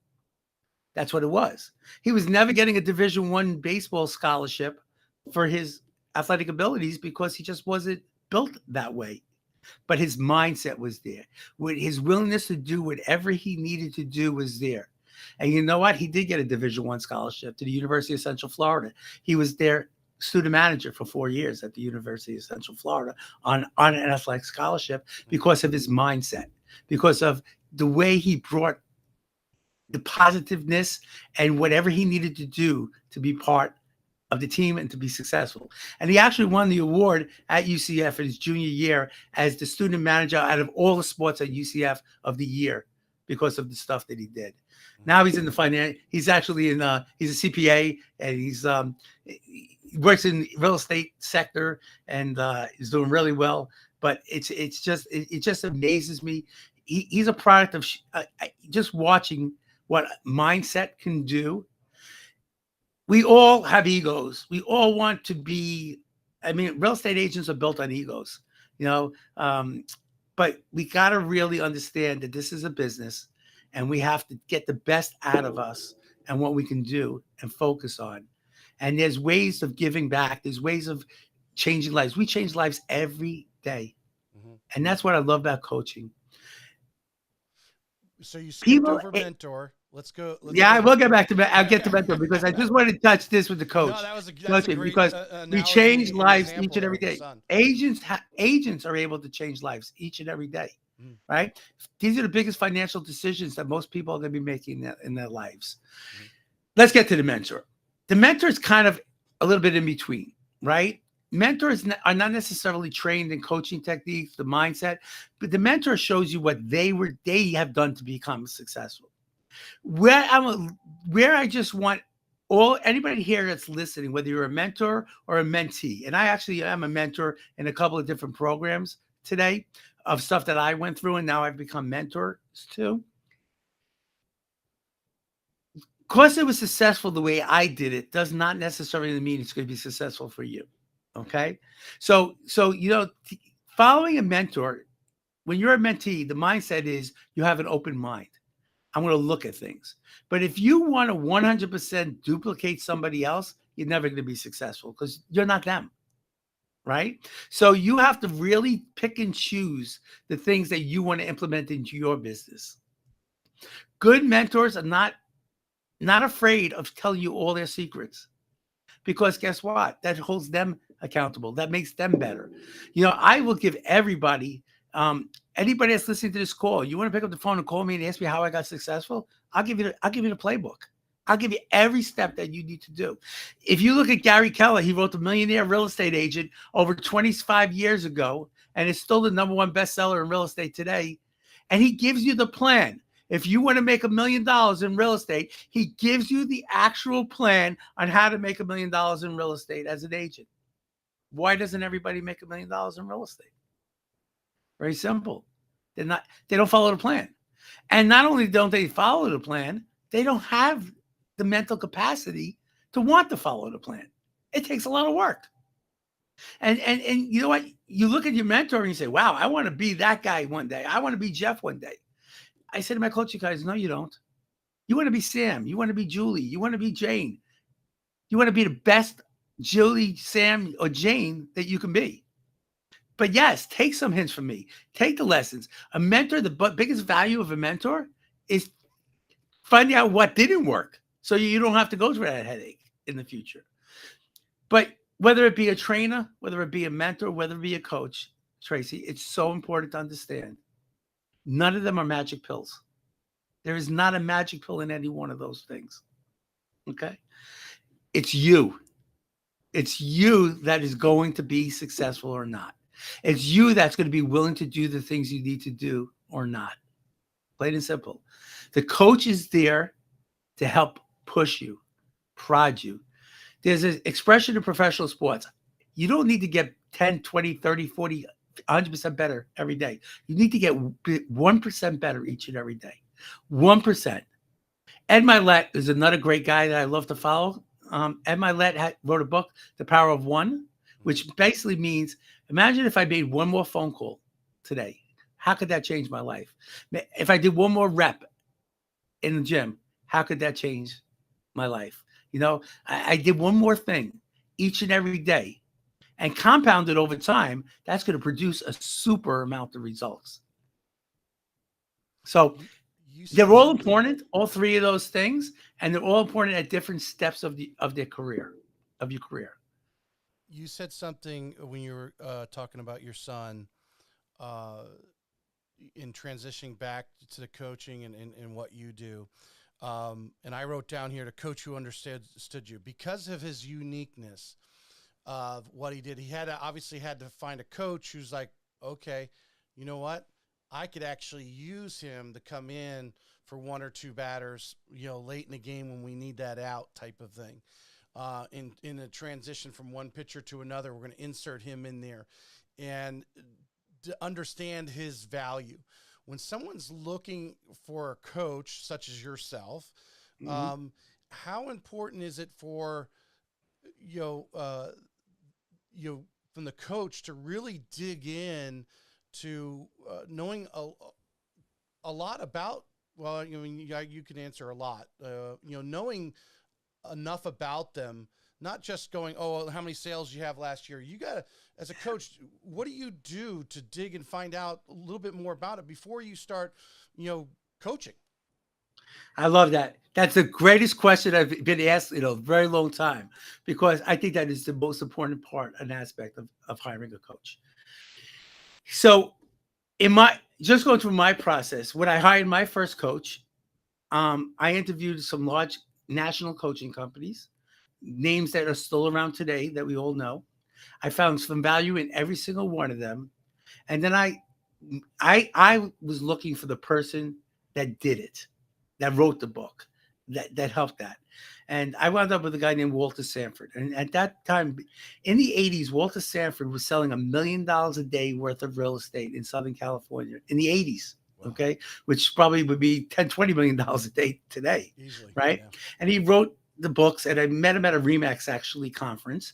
that's what it was. He was never getting a Division I baseball scholarship for his athletic abilities because he just wasn't built that way. But his mindset was there. His willingness to do whatever he needed to do was there. And you know what? He did get a Division I scholarship to the University of Central Florida. He was their student manager for 4 years at the University of Central Florida on an athletic scholarship because of his mindset, because of the way he brought the positiveness and whatever he needed to do to be part of the team and to be successful. And he actually won the award at UCF in his junior year as the student manager out of all the sports at UCF of the year because of the stuff that he did. Now he's in the finance. He's actually he's a CPA, and he works in the real estate sector, and he's doing really well. But it just amazes me. He's a product of just watching what mindset can do. We all have egos. We all want to be. I mean, real estate agents are built on egos, but we got to really understand that this is a business. And we have to get the best out of us and what we can do and focus on. And there's ways of giving back. There's ways of changing lives. We change lives every day. Mhm. And that's what I love about coaching. So you skipped People, over mentor. Let's go. I will get back to I'll get to mentor because I just wanted to touch this with the coach. No, that's a great because we change lives each and every day. Son. Agents are able to change lives each and every day. Right? These are the biggest financial decisions that most people are going to be making in their lives. Mm-hmm. Let's get to the mentor. The mentor is kind of a little bit in between, right? Mentors are not necessarily trained in coaching techniques, the mindset, but the mentor shows you what they have done to become successful. Where I just want anybody here that's listening, whether you're a mentor or a mentee, and I actually am a mentor in a couple of different programs today of stuff that I went through, and now I've become mentors to. Because it was successful the way I did it does not necessarily mean it's going to be successful for you. Okay. So, following a mentor, when you're a mentee, the mindset is you have an open mind. I'm going to look at things. But if you want to 100% duplicate somebody else, you're never going to be successful because you're not them. Right. So you have to really pick and choose the things that you want to implement into your business. Good mentors are not afraid of telling you all their secrets. Because guess what? That holds them accountable. That makes them better. I will give everybody, anybody that's listening to this call, you want to pick up the phone and call me and ask me how I got successful? I'll give you the playbook. I'll give you every step that you need to do. If you look at Gary Keller, he wrote The Millionaire Real Estate Agent over 25 years ago, and it's still the number one bestseller in real estate today. And he gives you the plan. If you want to make $1 million in real estate, he gives you the actual plan on how to make $1 million in real estate as an agent. Why doesn't everybody make $1 million in real estate? Very simple. They don't follow the plan. And not only don't they follow the plan, they don't have the mental capacity to want to follow the plan. It takes a lot of work. And you know what? You look at your mentor and you say, wow, I want to be that guy one day. I want to be Jeff one day. I said to my coaching guys, no, you don't. You want to be Sam. You want to be Julie. You want to be Jane. You want to be the best Julie, Sam, or Jane that you can be. But yes, take some hints from me. Take the lessons. A mentor, the biggest value of a mentor is finding out what didn't work so you don't have to go through that headache in the future. But whether it be a trainer, whether it be a mentor, whether it be a coach, Tracy, it's so important to understand. None of them are magic pills. There is not a magic pill in any one of those things. Okay? It's you. It's you that is going to be successful or not. It's you that's going to be willing to do the things you need to do or not. Plain and simple. The coach is there to help push you, prod you. There's an expression in professional sports. You don't need to get 10, 20, 30, 40, 100% better every day. You need to get 1% better each and every day. 1%. Ed Milet is another great guy that I love to follow. Ed Milet wrote a book, The Power of One, which basically means, imagine if I made one more phone call today. How could that change my life? If I did one more rep in the gym, how could that change my life? I did one more thing each and every day and compounded over time. That's going to produce a super amount of results. So they're all important, all three of those things, and they're all important at different steps of your career. You said something when you were talking about your son in transitioning back to the coaching and what you do. And I wrote down here, to coach who understood you. Because of his uniqueness of what he did, he obviously had to find a coach who's like, okay, you know what? I could actually use him to come in for one or two batters, late in the game when we need that out type of thing. In a transition from one pitcher to another, we're going to insert him in there and to understand his value. When someone's looking for a coach such as yourself, how important is it for from the coach to really dig in to knowing a lot about? Well, you can answer a lot. Knowing enough about them, not just going, oh, well, how many sales you have last year. You got to, as a coach, what do you do to dig and find out a little bit more about it before you start, coaching? I love that. That's the greatest question I've been asked in a very long time, because I think that is the most important part, an aspect of hiring a coach. So just going through my process, when I hired my first coach, I interviewed some large national coaching companies, names that are still around today that we all know. I found some value in every single one of them. And then I was looking for the person that did it, that wrote the book, that helped that. And I wound up with a guy named Walter Sanford. And at that time, in the 80s, Walter Sanford was selling $1 million a day worth of real estate in Southern California in the 80s. Wow. okay, which probably would be 10, $20 million a day today, Easily. right? Yeah. And he wrote the books, and I met him at a Remax actually conference,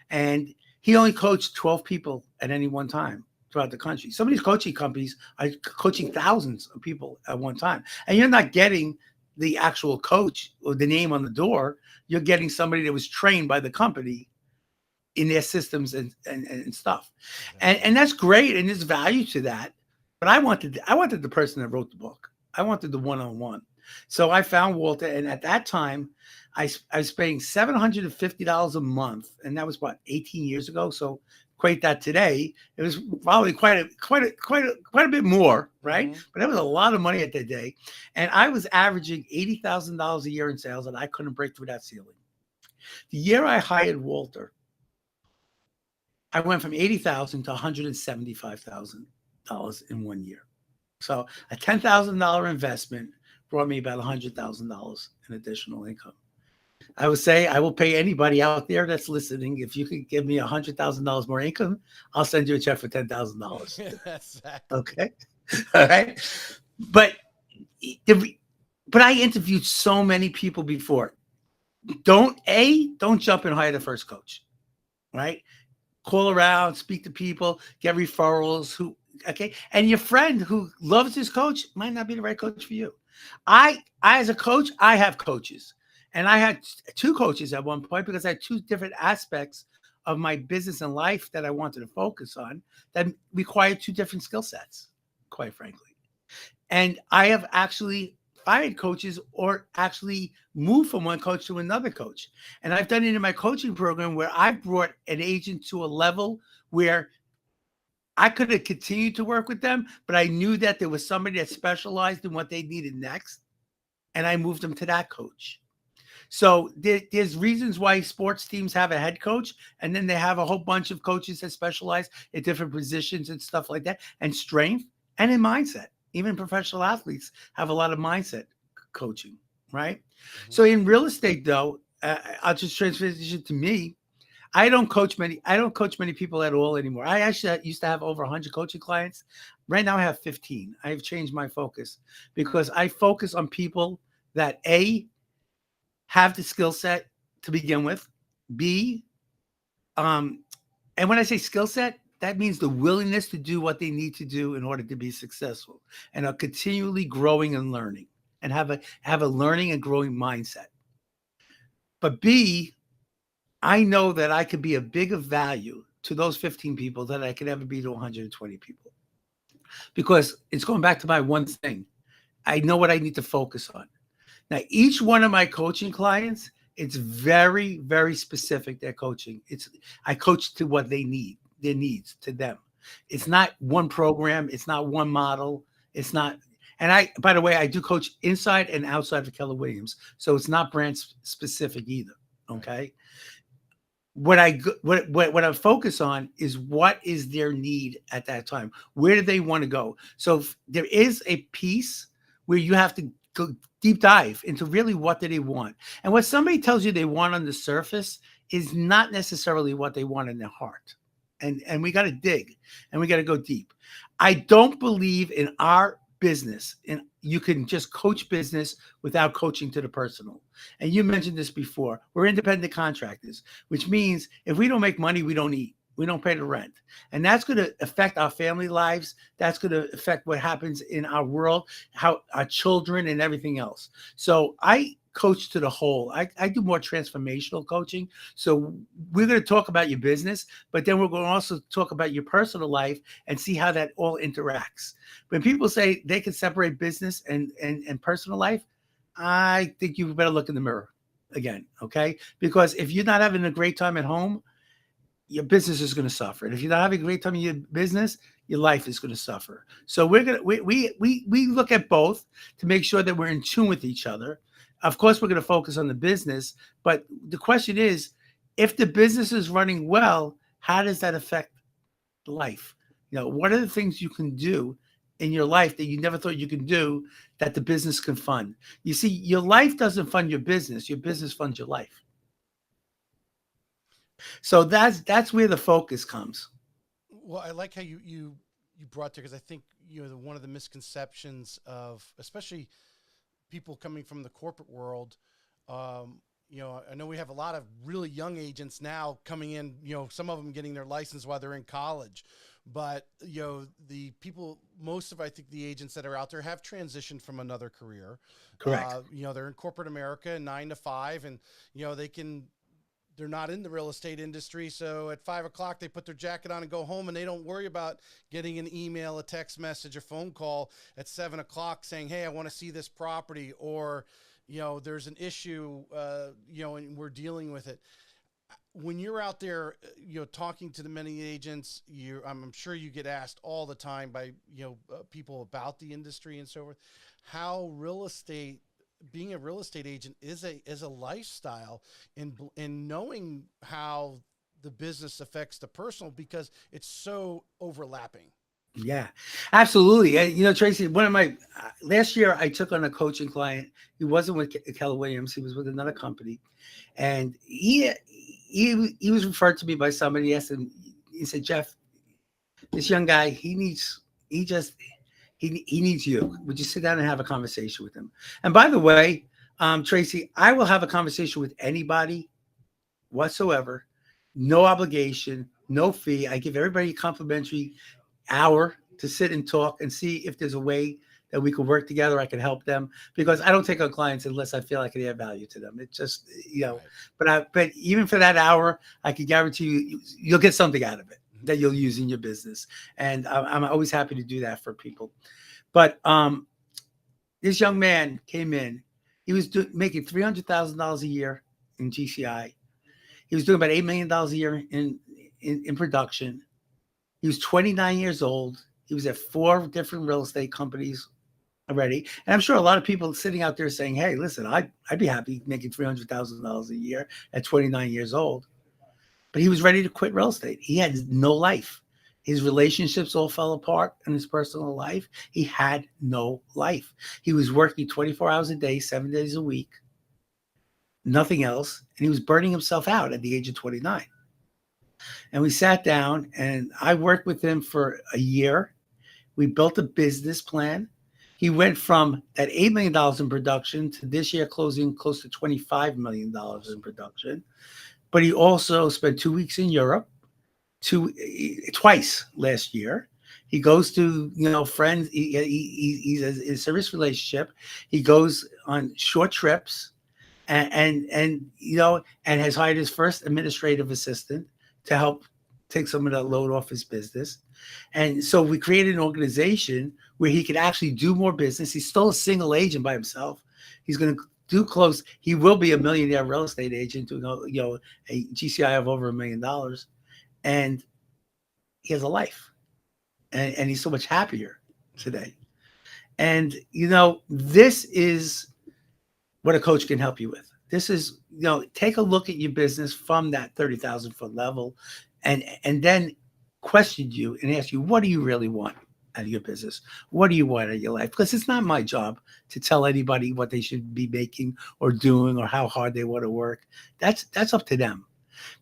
and he only coached 12 people at any one time throughout the country. Some of these coaching companies are coaching thousands of people at one time, and you're not getting the actual coach or the name on the door. You're getting somebody that was trained by the company in their systems and stuff. Exactly. And that's great. And there's value to that. But I wanted the person that wrote the book. I wanted the one-on-one. So I found Walter. And at that time, I was paying $750 a month. And that was what, 18 years ago. So equate that today, it was probably quite a bit more, right? Mm-hmm. But that was a lot of money at that day. And I was averaging $80,000 a year in sales, and I couldn't break through that ceiling. The year I hired Walter, I went from 80,000 to $175,000 in 1 year. So a $10,000 investment brought me about $100,000 in additional income. I would say I will pay anybody out there that's listening. If you could give me $100,000 more income, I'll send you a check for $10,000. Exactly. Okay. All right. But, but I interviewed so many people before. Don't jump and hire the first coach, right? Call around, speak to people, get referrals. Okay, and your friend who loves his coach might not be the right coach for you. I as a coach, I have coaches, and I had two coaches at one point because I had two different aspects of my business and life that I wanted to focus on that required two different skill sets, quite frankly. And I have actually fired coaches or actually moved from one coach to another coach. And I've done it in my coaching program where I've brought an agent to a level where I could have continued to work with them, but I knew that there was somebody that specialized in what they needed next. And I moved them to that coach. So there's reasons why sports teams have a head coach, and then they have a whole bunch of coaches that specialize in different positions and stuff like that, and strength and in mindset. Even professional athletes have a lot of mindset coaching, right? Mm-hmm. So in real estate, though, I'll just transition to me. I don't coach many. I don't coach many people at all anymore. I actually used to have over 100 coaching clients. Right now, I have 15. I've changed my focus because I focus on people that have the skill set to begin with. B, and when I say skill set, that means the willingness to do what they need to do in order to be successful, and are continually growing and learning, and have a learning and growing mindset. But B, I know that I could be a bigger value to those 15 people than I could ever be to 120 people, because it's going back to my one thing. I know what I need to focus on. Now, each one of my coaching clients, it's very, very specific, their coaching. I coach to what they need, their needs to them. It's not one program. It's not one model. It's not. And by the way, I do coach inside and outside of Keller Williams. So it's not brand specific either. Right. Okay. What I focus on is what is their need at that time. Where do they want to go? So there is a piece where you have to go deep dive into really what do they want. And what somebody tells you they want on the surface is not necessarily what they want in their heart. And we got to dig and we got to go deep. I don't believe in our business, and you can just coach business without coaching to the personal. And you mentioned this before. We're independent contractors, which means if we don't make money, we don't eat. We don't pay the rent. And that's going to affect our family lives. That's going to affect what happens in our world, how our children and everything else. So I coach to the whole. I do more transformational coaching. So we're going to talk about your business, but then we're going to also talk about your personal life and see how that all interacts. When people say they can separate business and personal life, I think you better look in the mirror again, okay? Because if you're not having a great time at home, your business is going to suffer. And if you're not having a great time in your business, your life is going to suffer. So we look at both to make sure that we're in tune with each other. Of course, we're going to focus on the business, but the question is, if the business is running well, how does that affect life? What are the things you can do in your life that you never thought you could do that the business can fund? You see, your life doesn't fund your business funds your life. So that's where the focus comes. Well, I like how you you brought there, because I think one of the misconceptions of especially people coming from the corporate world. I know we have a lot of really young agents now coming in, some of them getting their license while they're in college, but the people, most of, I think the agents that are out there have transitioned from another career. Correct. They're in corporate America 9 to 5, and they're not in the real estate industry. So at 5 o'clock, they put their jacket on and go home, and they don't worry about getting an email, a text message, a phone call at 7 o'clock saying, "Hey, I want to see this property," or, there's an issue, and we're dealing with it. When you're out there, talking to the many agents, I'm sure you get asked all the time by, people about the industry and so forth, how being a real estate agent is a lifestyle, in knowing how the business affects the personal, because it's so overlapping. Yeah, absolutely. Tracy, one of my last year, I took on a coaching client. He wasn't with Keller Williams. He was with another company, and he was referred to me by somebody. He said, "Jeff, this young guy, he needs you. Would you sit down and have a conversation with him?" And by the way, Tracy, I will have a conversation with anybody whatsoever, no obligation, no fee. I give everybody a complimentary hour to sit and talk and see if there's a way that we could work together. I can help them, because I don't take on clients unless I feel I can add value to them. It's just, Right. but even for that hour, I can guarantee you'll get something out of it that you'll use in your business. And I'm always happy to do that for people. But this young man came in. He was making $300,000 a year in GCI. He was doing about $8 million a year in production. He was 29 years old. He was at 4 different real estate companies already. And I'm sure a lot of people sitting out there saying, "Hey, listen, I'd be happy making $300,000 a year at 29 years old." But he was ready to quit real estate. He had no life. His relationships all fell apart in his personal life. He had no life. He was working 24 hours a day, 7 days a week, nothing else. And he was burning himself out at the age of 29. And we sat down and I worked with him for a year. We built a business plan. He went from that $8 million in production to this year closing close to $25 million in production. But he also spent 2 weeks in Europe, twice last year. He goes to, friends. He's in a service relationship. He goes on short trips and has hired his first administrative assistant to help take some of that load off his business. And so we created an organization where he could actually do more business. He's still a single agent by himself. He's going to do close. He will be a millionaire real estate agent, a GCI of over $1 million. And he has a life. And he's so much happier today. And, this is what a coach can help you with. This is, take a look at your business from that 30,000 foot level and then question you and ask you, what do you really want out of your business? What do you want out of your life? Because it's not my job to tell anybody what they should be making or doing or how hard they want to work. That's up to them.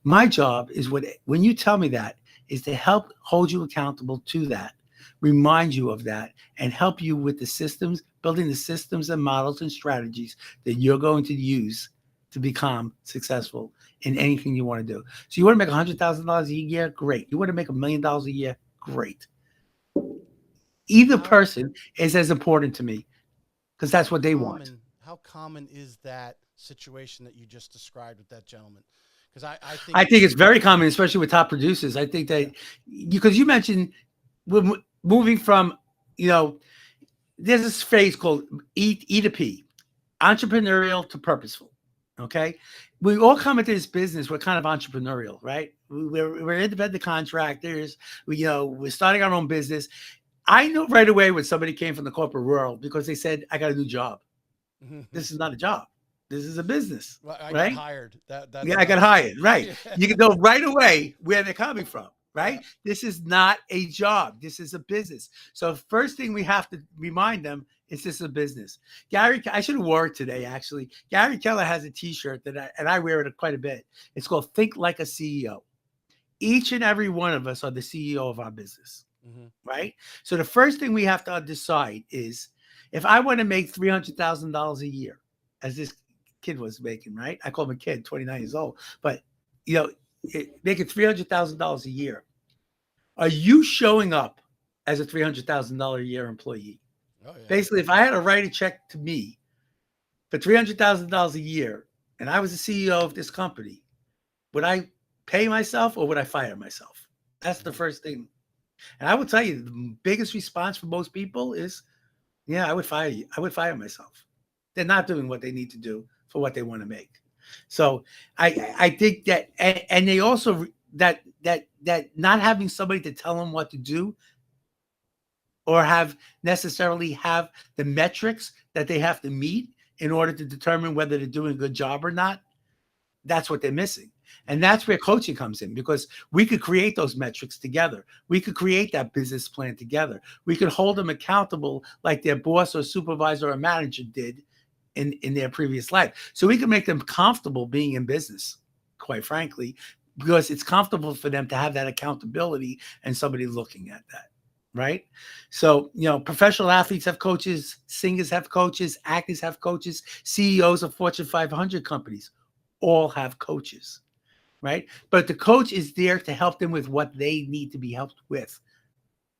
My job is when you tell me that, is to help hold you accountable to that, remind you of that, and help you with the systems, building the systems and models and strategies that you're going to use to become successful in anything you want to do. So you want to make $100,000 a year? Great. You want to make $1 million a year? Great. Either person is as important to me because that's what they want. How common is that situation that you just described with that gentleman? Because I think it's very common, especially with top producers. I think that because you mentioned we're moving from, there's this phrase called E to P, entrepreneurial to purposeful. Okay. We all come into this business. We're kind of entrepreneurial, right? We're independent contractors. We're starting our own business. I knew right away when somebody came from the corporate world because they said, "I got a new job." This is not a job. This is a business. Well, I right? got hired. I got hired. Right. You can know right away where they're coming from. Right. Yeah. This is not a job. This is a business. So first thing we have to remind them is this is a business. I should have wore it today, actually. Gary Keller has a T-shirt and I wear it quite a bit. It's called Think Like a CEO. Each and every one of us are the CEO of our business. Mm-hmm. right? So the first thing we have to decide is, if I want to make $300,000 a year, as this kid was making, right? I call him a kid, 29 years old, but you know, making $300,000 a year. Are you showing up as a $300,000 a year employee? Oh yeah. Basically, if I had to write a check to me for $300,000 a year and I was the CEO of this company, would I pay myself or would I fire myself? That's the Mm-hmm. first thing. And I will tell you, the biggest response for most people is, yeah, I would fire you. I would fire myself. They're not doing what they need to do for what they want to make. So I think that, and they also, that not having somebody to tell them what to do, or necessarily have the metrics that they have to meet in order to determine whether they're doing a good job or not, that's what they're missing. And that's where coaching comes in, because we could create those metrics together. We could create that business plan together. We could hold them accountable like their boss or supervisor or manager did in their previous life. So we can make them comfortable being in business, quite frankly, because it's comfortable for them to have that accountability and somebody looking at that. Right. So, professional athletes have coaches, singers have coaches, actors have coaches, CEOs of Fortune 500 companies all have coaches. Right. But the coach is there to help them with what they need to be helped with,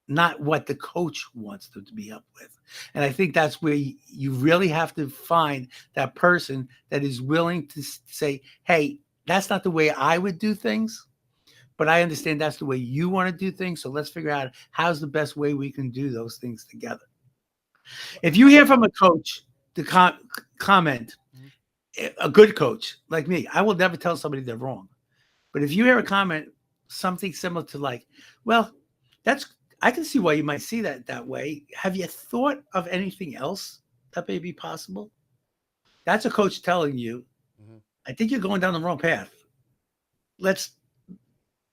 not what the coach wants them to be helped with. And I think that's where you really have to find that person that is willing to say, hey, that's not the way I would do things, but I understand that's the way you want to do things. So let's figure out how's the best way we can do those things together. If you How? hear from a coach to comment, Mhm. a good coach like me, I will never tell somebody they're wrong. But if you hear a comment, something similar to like, well, that's, I can see why you might see that way. Have you thought of anything else that may be possible? That's a coach telling you, Mhm. I think you're going down the wrong path. Let's,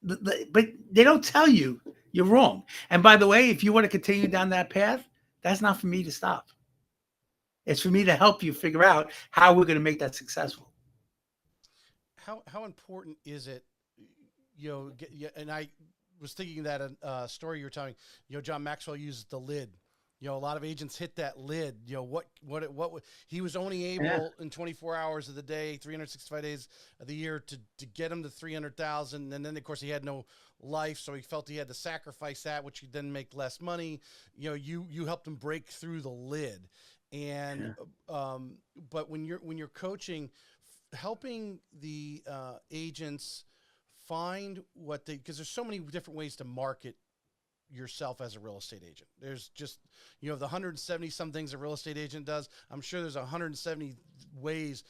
but they don't tell you you're wrong. And by the way, if you want to continue down that path, that's not for me to stop. It's for me to help you figure out how we're going to make that successful. How important is it? Yeah, and I was thinking that story you're telling. John Maxwell uses the lid. A lot of agents hit that lid. He was only Yeah. able in 24 hours of the day, 365 days of the year to get him to 300,000, and then of course he had no life, so he felt he had to sacrifice that, which he then make less money. You helped him break through the lid, and Yeah. but when you're coaching, helping the agents find what they, because there's so many different ways to market yourself as a real estate agent. There's just, the 170 some things a real estate agent does. I'm sure there's 170 ways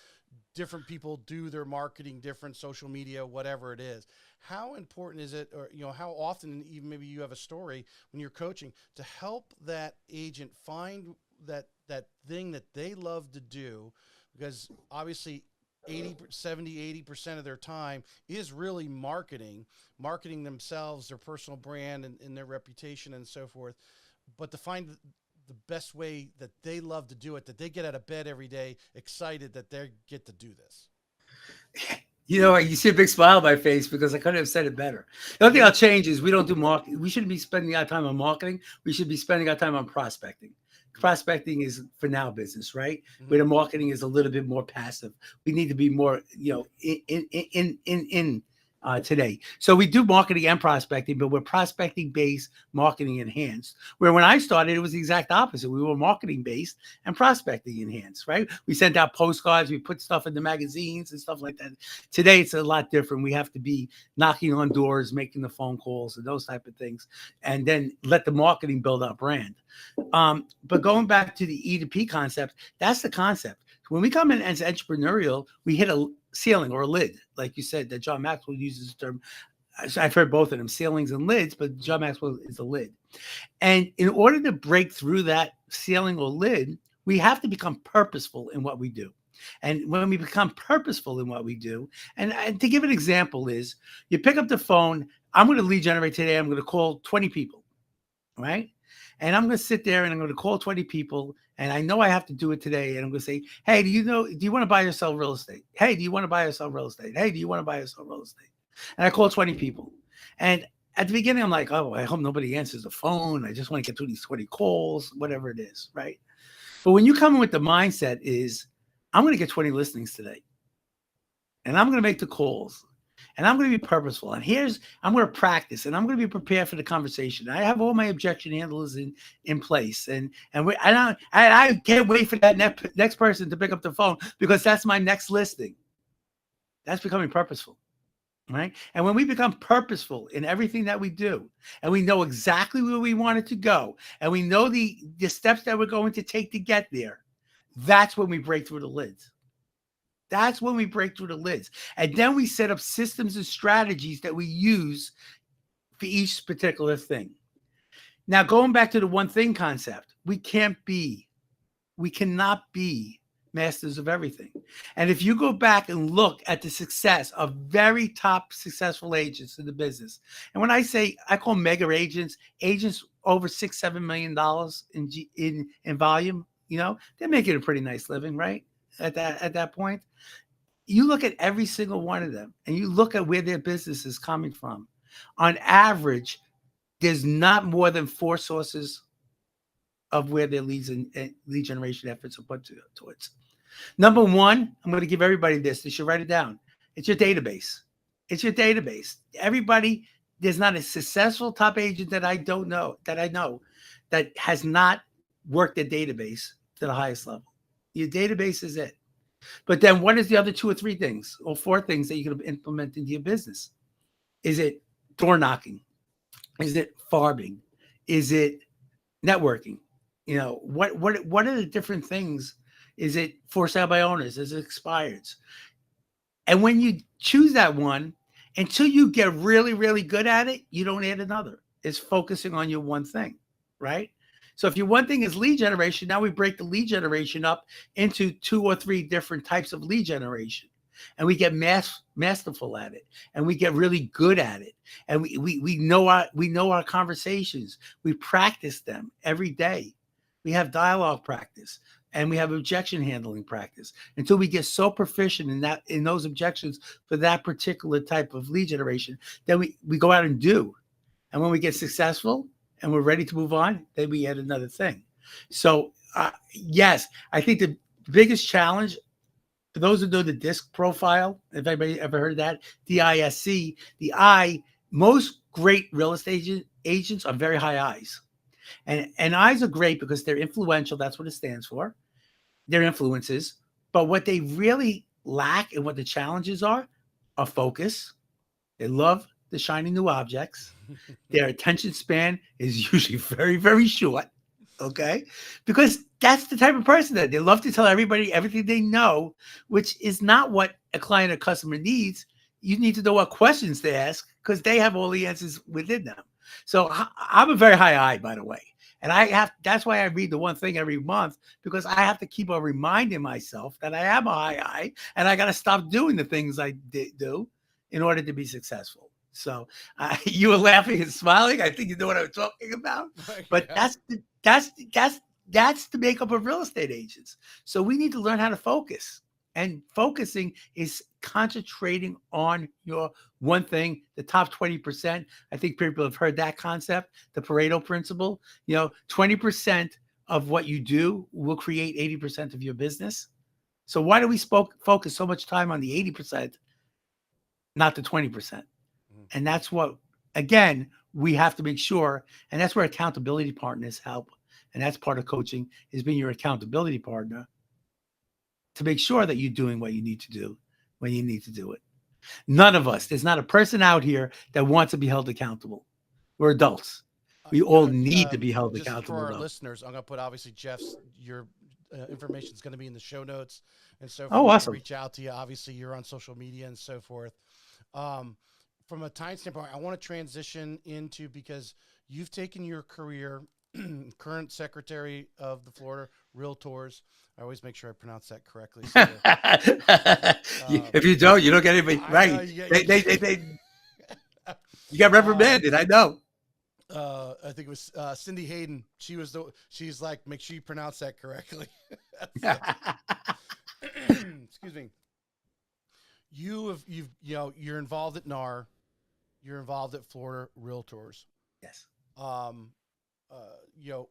different people do their marketing, different social media, whatever it is. How important is it, or how often, even maybe you have a story when you're coaching, to help that agent find that thing that they love to do? Because obviously 80, 70, 80% of their time is really marketing themselves, their personal brand, and their reputation and so forth. But to find the best way that they love to do it, that they get out of bed every day excited that they get to do this. You see a big smile on my face because I couldn't have said it better. The only thing I'll change is we don't do marketing. We shouldn't be spending our time on marketing. We should be spending our time on prospecting. Prospecting is for now business, right? Mm-hmm. Where the marketing is a little bit more passive. We need to be more, in today. So we do marketing and prospecting, but we're prospecting based, marketing enhanced. Where when I started, it was the exact opposite. We were marketing based and prospecting enhanced, right? We sent out postcards, we put stuff in the magazines and stuff like that. Today, it's a lot different. We have to be knocking on doors, making the phone calls and those type of things, and then let the marketing build our brand. But going back to the E to P concept, that's the concept. When we come in as entrepreneurial, we hit a ceiling or a lid, like you said, that John Maxwell uses the term. I've heard both of them, ceilings and lids, but John Maxwell is a lid. And in order to break through that ceiling or lid, we have to become purposeful in what we do. And when we become purposeful in what we do, and to give an example is, you pick up the phone, I'm going to lead generate today, I'm going to call 20 people, right? And I'm going to sit there and I'm going to call 20 people. And I know I have to do it today. And I'm going to say, hey, do you want to buy or sell real estate? Hey, do you want to buy or sell real estate? Hey, do you want to buy or sell real estate? And I call 20 people. And at the beginning, I'm like, oh, I hope nobody answers the phone. I just want to get through these 20 calls, whatever it is, right? But when you come in with the mindset is, I'm going to get 20 listings today, and I'm going to make the calls, and I'm going to be purposeful. And I'm going to practice, and I'm going to be prepared for the conversation. I have all my objection handlers in place, and I can't wait for that next person to pick up the phone because that's my next listing. That's becoming purposeful. Right. And when we become purposeful in everything that we do, and we know exactly where we want it to go, and we know the steps that we're going to take to get there, that's when we break through the lids. That's when we break through the lids. And then we set up systems and strategies that we use for each particular thing. Now, going back to the one thing concept, we cannot be masters of everything. And if you go back and look at the success of very top successful agents in the business, and when I say, I call mega agents over $6-7 million in volume, they're making a pretty nice living, right? At that point, you look at every single one of them, and you look at where their business is coming from. On average, there's not more than 4 sources of where their leads and lead generation efforts are put towards. Number one, I'm going to give everybody this. They should write it down. It's your database. It's your database. Everybody, there's not a successful top agent that I know that has not worked their database to the highest level. Your database is it. But then what is the other 2 or 3 things or 4 things that you can implement into your business? Is it door knocking? Is it farming? Is it networking? What are the different things? Is it for sale by owners? Is it expireds? And when you choose that one, until you get really, really good at it, you don't add another. It's focusing on your one thing, right? So if your one thing is lead generation, now we break the lead generation up into 2 or 3 different types of lead generation. And we get masterful at it, and we get really good at it. And we know our conversations. We practice them every day. We have dialogue practice, and we have objection handling practice until we get so proficient in those objections for that particular type of lead generation. Then we go out and do. And when we get successful and we're ready to move on, then we add another thing. So yes, I think the biggest challenge for those who know the DISC profile, if anybody ever heard of that, DISC, the I, most great real estate agents are very high I's. And I's are great because they're influential. That's what it stands for. They're influences. But what they really lack and what the challenges are focus. They love the shiny new objects. Their attention span is usually very, very short. Okay? Because that's the type of person that they love to tell everybody everything they know, which is not what a client or customer needs. You need to know what questions to ask because they have all the answers within them. So I'm a very high I, by the way. And that's why I read the one thing every month, because I have to keep on reminding myself that I am a high I, and I got to stop doing the things I do in order to be successful. So you were laughing and smiling. I think you know what I'm talking about. But that's the makeup of real estate agents. So we need to learn how to focus. And focusing is concentrating on your one thing, the top 20%. I think people have heard that concept, the Pareto principle. 20% of what you do will create 80% of your business. So why do we focus so much time on the 80%, not the 20%? And that's what, again, we have to make sure. And that's where accountability partners help. And that's part of coaching, is being your accountability partner to make sure that you're doing what you need to do when you need to do it. None of us, there's not a person out here that wants to be held accountable. We're adults. We all need to be held accountable. For our listeners, I'm going to put, obviously, your information is going to be in the show notes and so forth. Oh, awesome. Reach out to you. Obviously, you're on social media and so forth. From a time standpoint, I want to transition into, because you've taken your career, current secretary of the Florida Realtors. I always make sure I pronounce that correctly. So, if you don't get anybody right. You got reprimanded. I know. I think it was Cindy Hayden. She's like, make sure you pronounce that correctly. Excuse me. You're involved at NAR. You're involved at Florida Realtors. Yes. Um, you know,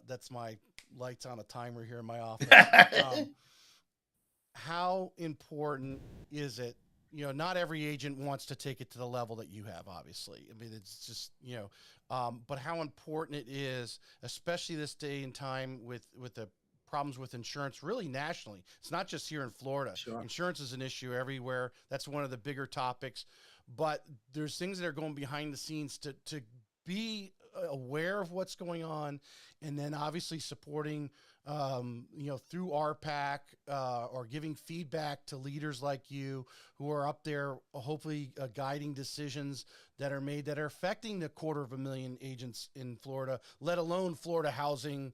that's my lights on a timer here in my office. How important is it? You know, not every agent wants to take it to the level that you have, obviously. I mean, it's just, but how important it is, especially this day and time with the problems with insurance, really nationally. It's not just here in Florida. Sure. Insurance is an issue everywhere. That's one of the bigger topics. But there's things that are going behind the scenes to be aware of what's going on, and then obviously supporting through RPAC or giving feedback to leaders like you who are up there, hopefully guiding decisions that are made that are affecting the 250,000 agents in Florida, let alone Florida housing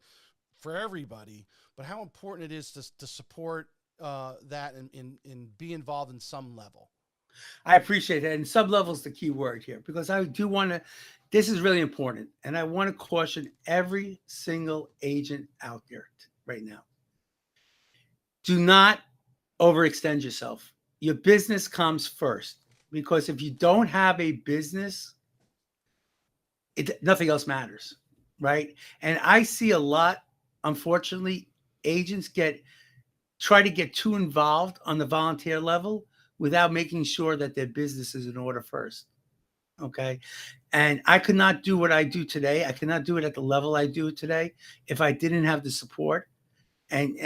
for everybody. But how important it is to support that and be involved in some level. I appreciate that. And sub-level is the key word here, because I do want to, this is really important. And I want to caution every single agent out there right now. Do not overextend yourself. Your business comes first, because if you don't have a business, nothing else matters, right? And I see a lot, unfortunately, agents try to get too involved on the volunteer level without making sure that their business is in order first. Okay. And I could not do what I do today. I could not do it at the level I do it today if I didn't have the support and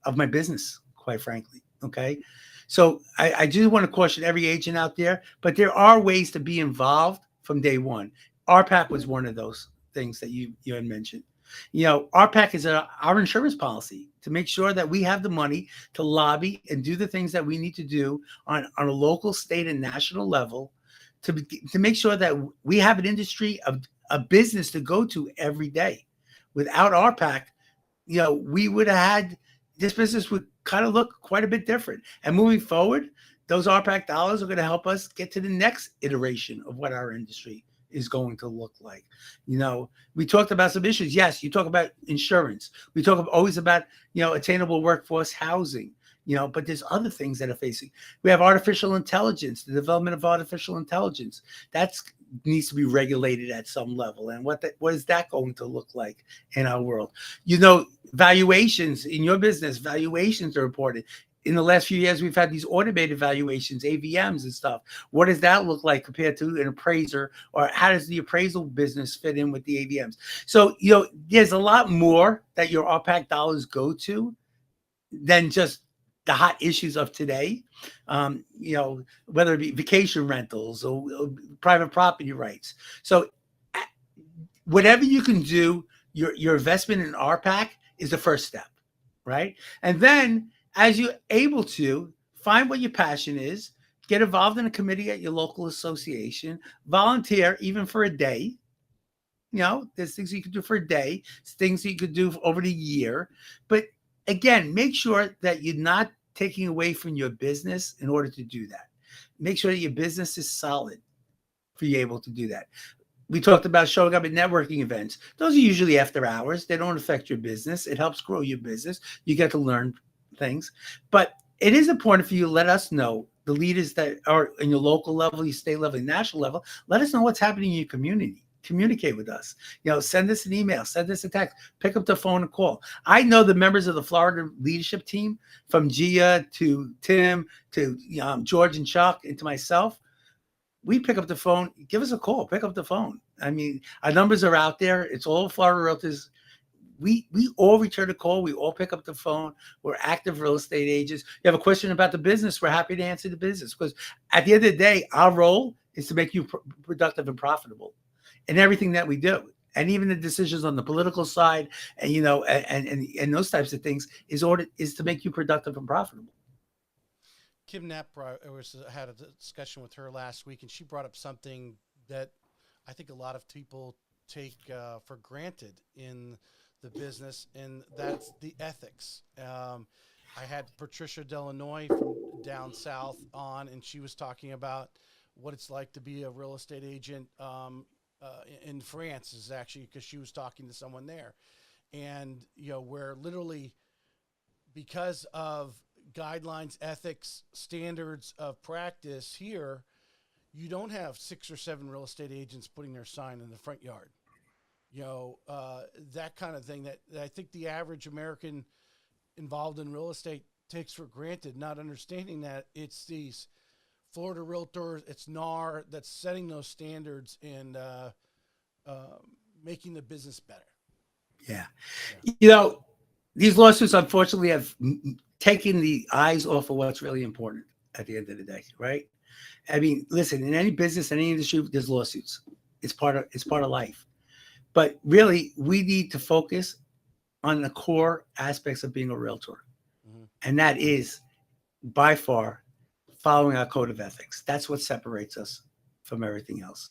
of my business, quite frankly. Okay. So I do want to caution every agent out there, but there are ways to be involved from day one. RPAC was one of those things that you had mentioned. RPAC is our insurance policy to make sure that we have the money to lobby and do the things that we need to do on a local, state, and national level to make sure that we have an industry of a business to go to every day. Without RPAC, we would have had, this business would kind of look quite a bit different. And moving forward, those RPAC dollars are going to help us get to the next iteration of what our industry is going to look like. We talked about some issues. Yes, you talk about insurance. We talk always about, attainable workforce housing, but there's other things that are facing. We have artificial intelligence, the development of artificial intelligence. That's needs to be regulated at some level. And what is that going to look like in our world? Valuations in your business, valuations are important. In the last few years, we've had these automated valuations, AVMs and stuff. What does that look like compared to an appraiser, or how does the appraisal business fit in with the AVMs? So, there's a lot more that your RPAC dollars go to than just the hot issues of today, whether it be vacation rentals or private property rights. So whatever you can do, your investment in RPAC is the first step, right? And then as you're able to, find what your passion is, get involved in a committee at your local association, volunteer even for a day. There's things you can do for a day, things you could do over the year. But again, make sure that you're not taking away from your business in order to do that. Make sure that your business is solid for you able to do that. We talked about showing up at networking events. Those are usually after hours. They don't affect your business. It helps grow your business. You get to learn things. But it is important for you to let us know, the leaders that are in your local level, your state level, your national level, let us know what's happening in your community. Communicate with us. Send us an email, send us a text, pick up the phone and call. I know the members of the Florida leadership team, from Gia to Tim to George and Chuck and to myself. We pick up the phone. Give us a call. Pick up the phone. I mean, our numbers are out there. It's all Florida Realtors. We all return a call. We all pick up the phone. We're active real estate agents. You have a question about the business, we're happy to answer the business, because at the end of the day, our role is to make you productive and profitable in everything that we do. And even the decisions on the political side, and and those types of things is to make you productive and profitable. Kim Knapp, had a discussion with her last week, and she brought up something that I think a lot of people take for granted in the business, and that's the ethics. I had Patricia Delanoy from down south on, and she was talking about what it's like to be a real estate agent in France, is actually because she was talking to someone there. And, where literally, because of guidelines, ethics, standards of practice here, you don't have 6 or 7 real estate agents putting their sign in the front yard. That kind of thing that I think the average American involved in real estate takes for granted, not understanding that it's these Florida Realtors, it's NAR that's setting those standards and making the business better. Yeah. You know, these lawsuits, unfortunately, have taken the eyes off of what's really important at the end of the day, right? I mean, listen, in any business, any industry, there's lawsuits. It's part of life. But really, we need to focus on the core aspects of being a realtor. Mm-hmm. And that is, by far, following our code of ethics. That's what separates us from everything else.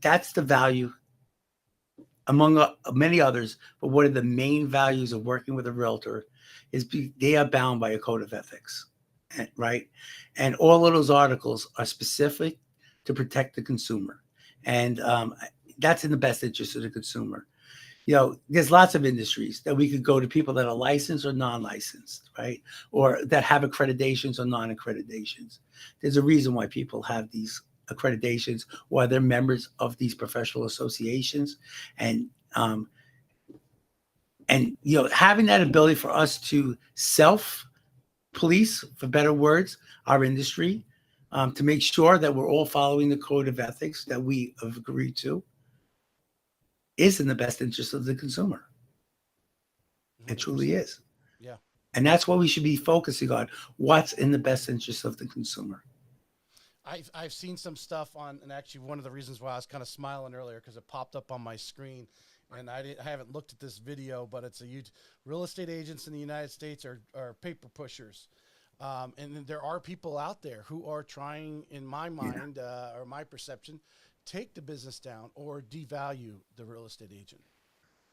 That's the value, among many others, but one of the main values of working with a realtor is they are bound by a code of ethics, right? And all of those articles are specific to protect the consumer. And that's in the best interest of the consumer. There's lots of industries that we could go to, people that are licensed or non-licensed, right? Or that have accreditations or non-accreditations. There's a reason why people have these accreditations, why they're members of these professional associations. And having that ability for us to self-police, for better words, our industry, to make sure that we're all following the code of ethics that we have agreed to, is in the best interest of the consumer. 100%. It truly is. Yeah. And that's what we should be focusing on. What's in the best interest of the consumer? I've seen some stuff on, and actually one of the reasons why I was kind of smiling earlier, because it popped up on my screen, and I haven't looked at this video, but it's a huge, real estate agents in the United States are paper pushers. And there are people out there who are trying, in my mind, or my perception, take the business down or devalue the real estate agent.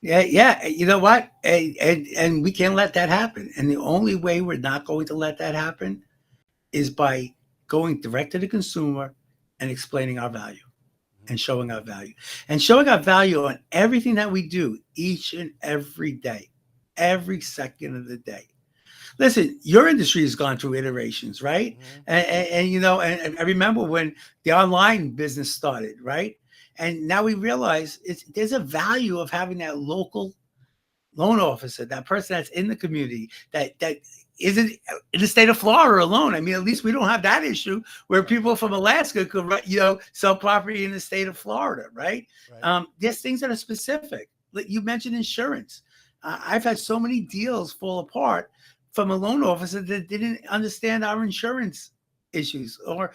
Yeah. You know what? And we can't let that happen. And the only way we're not going to let that happen is by going direct to the consumer and explaining our value and showing our value. And showing our value on everything that we do each and every day, every second of the day. Listen, your industry has gone through iterations, right? Mm-hmm. And I remember when the online business started, right? And now we realize there's a value of having that local loan officer, that person that's in the community, that isn't in the state of Florida alone. I mean, at least we don't have that issue where people from Alaska could, sell property in the state of Florida, right? There's things that are specific. Like you mentioned insurance. I've had so many deals fall apart from a loan officer that didn't understand our insurance issues or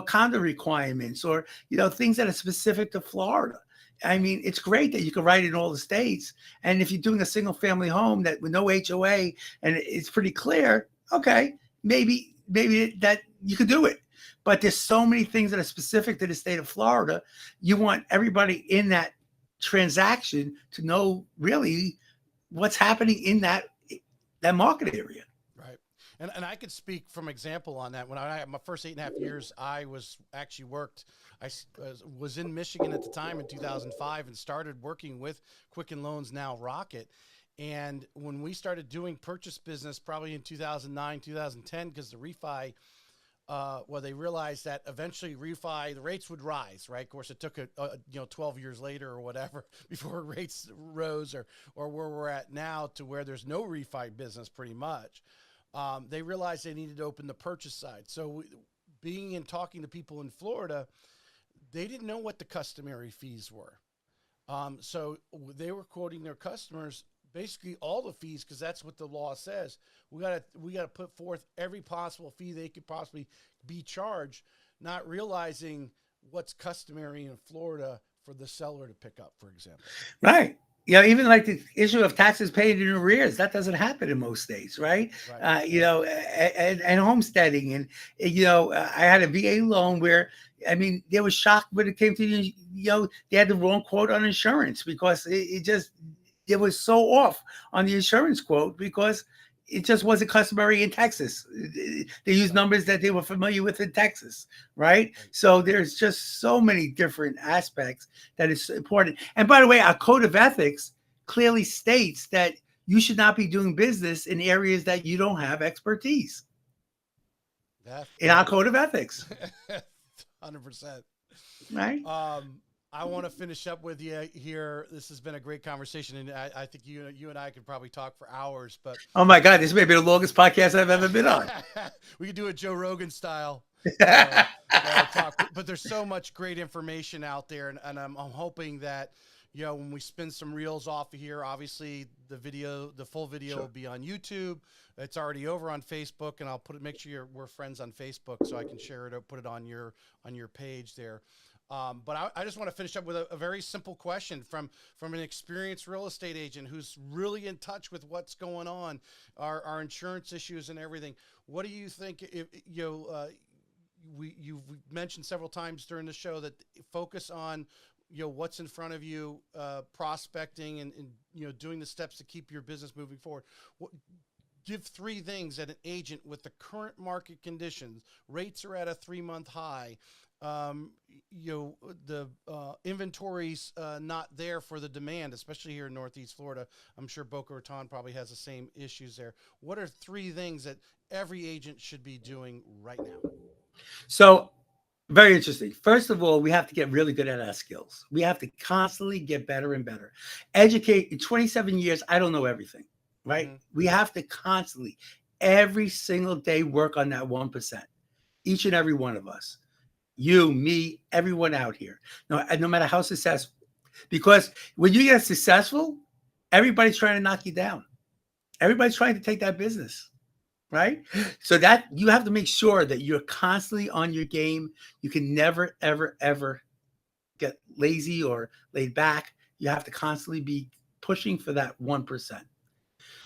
condo requirements or, things that are specific to Florida. I mean, it's great that you can write in all the states. And if you're doing a single family home that with no HOA and it's pretty clear, okay, maybe that you could do it. But there's so many things that are specific to the state of Florida. You want everybody in that transaction to know really what's happening in that market area. Right. And I could speak from example on that. When I had my first 8.5 years, I was in Michigan at the time in 2005 and started working with Quicken Loans, now Rocket. And when we started doing purchase business, probably in 2009, 2010, because the refi, they realized that eventually the rates would rise, right? Of course, it took 12 years later or whatever before rates rose or where we're at now to where there's no refi business pretty much. They realized they needed to open the purchase side. So being and talking to people in Florida, they didn't know what the customary fees were. So they were quoting their customers basically all the fees, because that's what the law says. We gotta put forth every possible fee they could possibly be charged, not realizing what's customary in Florida for the seller to pick up, for example. Right. Even like the issue of taxes paid in arrears, that doesn't happen in most states, right? And homesteading. And, I had a VA loan where, they were shocked when it came to, they had the wrong quote on insurance because it was so off on the insurance quote because it just wasn't customary in Texas. They used numbers that they were familiar with in Texas, right? So there's just so many different aspects that is important. And by the way, our code of ethics clearly states that you should not be doing business in areas that you don't have expertise. In our code of ethics. 100%. Right? I want to finish up with you here. This has been a great conversation, and I think you and I could probably talk for hours. But Oh my God, this may be the longest podcast I've ever been on. we could do a Joe Rogan style talk. But there's so much great information out there, and I'm hoping that when we spin some reels off of here, obviously the full video will be on YouTube. It's already over on Facebook, and I'll make sure we're friends on Facebook so I can share it or put it on your page there. But I just want to finish up with a very simple question from an experienced real estate agent who's really in touch with what's going on, our insurance issues and everything. What do you think? If you've mentioned several times during the show that focus on what's in front of you, prospecting and doing the steps to keep your business moving forward. Give 3 things that an agent with the current market conditions, rates are at a 3-month high. The inventory's not there for the demand, especially here in Northeast Florida. I'm sure Boca Raton probably has the same issues there. What are 3 things that every agent should be doing right now? So, very interesting. First of all, we have to get really good at our skills. We have to constantly get better and better. Educate. In 27 years, I don't know everything, right? Mm-hmm. We have to constantly, every single day, work on that 1%. Each and every one of us. You, me, everyone out here. No matter how successful. Because when you get successful, everybody's trying to knock you down. Everybody's trying to take that business. Right? So that you have to make sure that you're constantly on your game. You can never, ever, ever get lazy or laid back. You have to constantly be pushing for that 1%.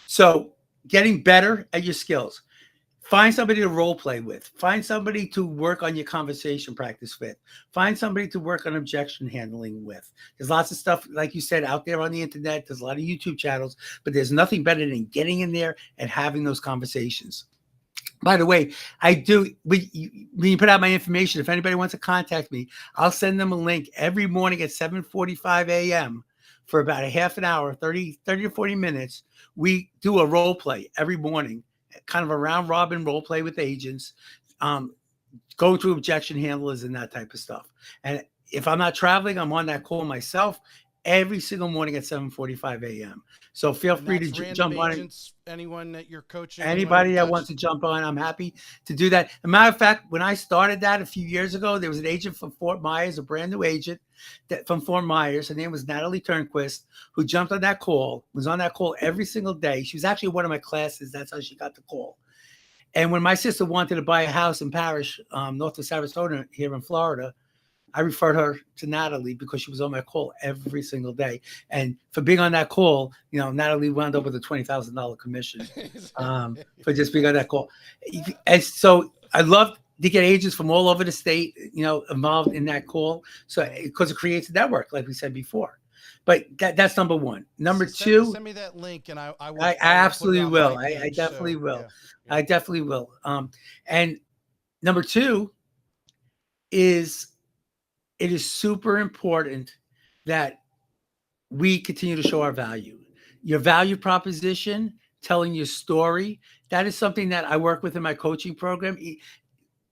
So getting better at your skills. Find somebody to role play with. Find somebody to work on your conversation practice with. Find somebody to work on objection handling with. There's lots of stuff, like you said, out there on the internet. There's a lot of YouTube channels, but there's nothing better than getting in there and having those conversations. By the way, when you put out my information, if anybody wants to contact me, I'll send them a link every morning at 7:45 a.m. for about a half an hour, 30 to 40 minutes. We do a role play every morning, kind of a round robin role play with agents, go through objection handlers and that type of stuff. And if I'm not traveling, I'm on that call myself every single morning at 7:45 a.m. So feel free to jump on it. Anyone that you're coaching, anybody that wants to jump on, I'm happy to do that. As a matter of fact, when I started that a few years ago, there was an agent from Fort Myers, a brand new agent from Fort Myers. Her name was Natalie Turnquist, who jumped on that call, was on that call every single day. She was actually one of my classes. That's how she got the call. And when my sister wanted to buy a house in Parrish, north of Sarasota here in Florida, I referred her to Natalie because she was on my call every single day. And for being on that call, Natalie wound up with a $20,000 commission for just being on that call. And so I love to get agents from all over the state, involved in that call. So because it creates a network, like we said before. But that's number one. Number two, send me that link, and I absolutely will. I definitely will. Yeah. I definitely will. And number two is, it is super important that we continue to show our value. Your value proposition, telling your story, that is something that I work with in my coaching program.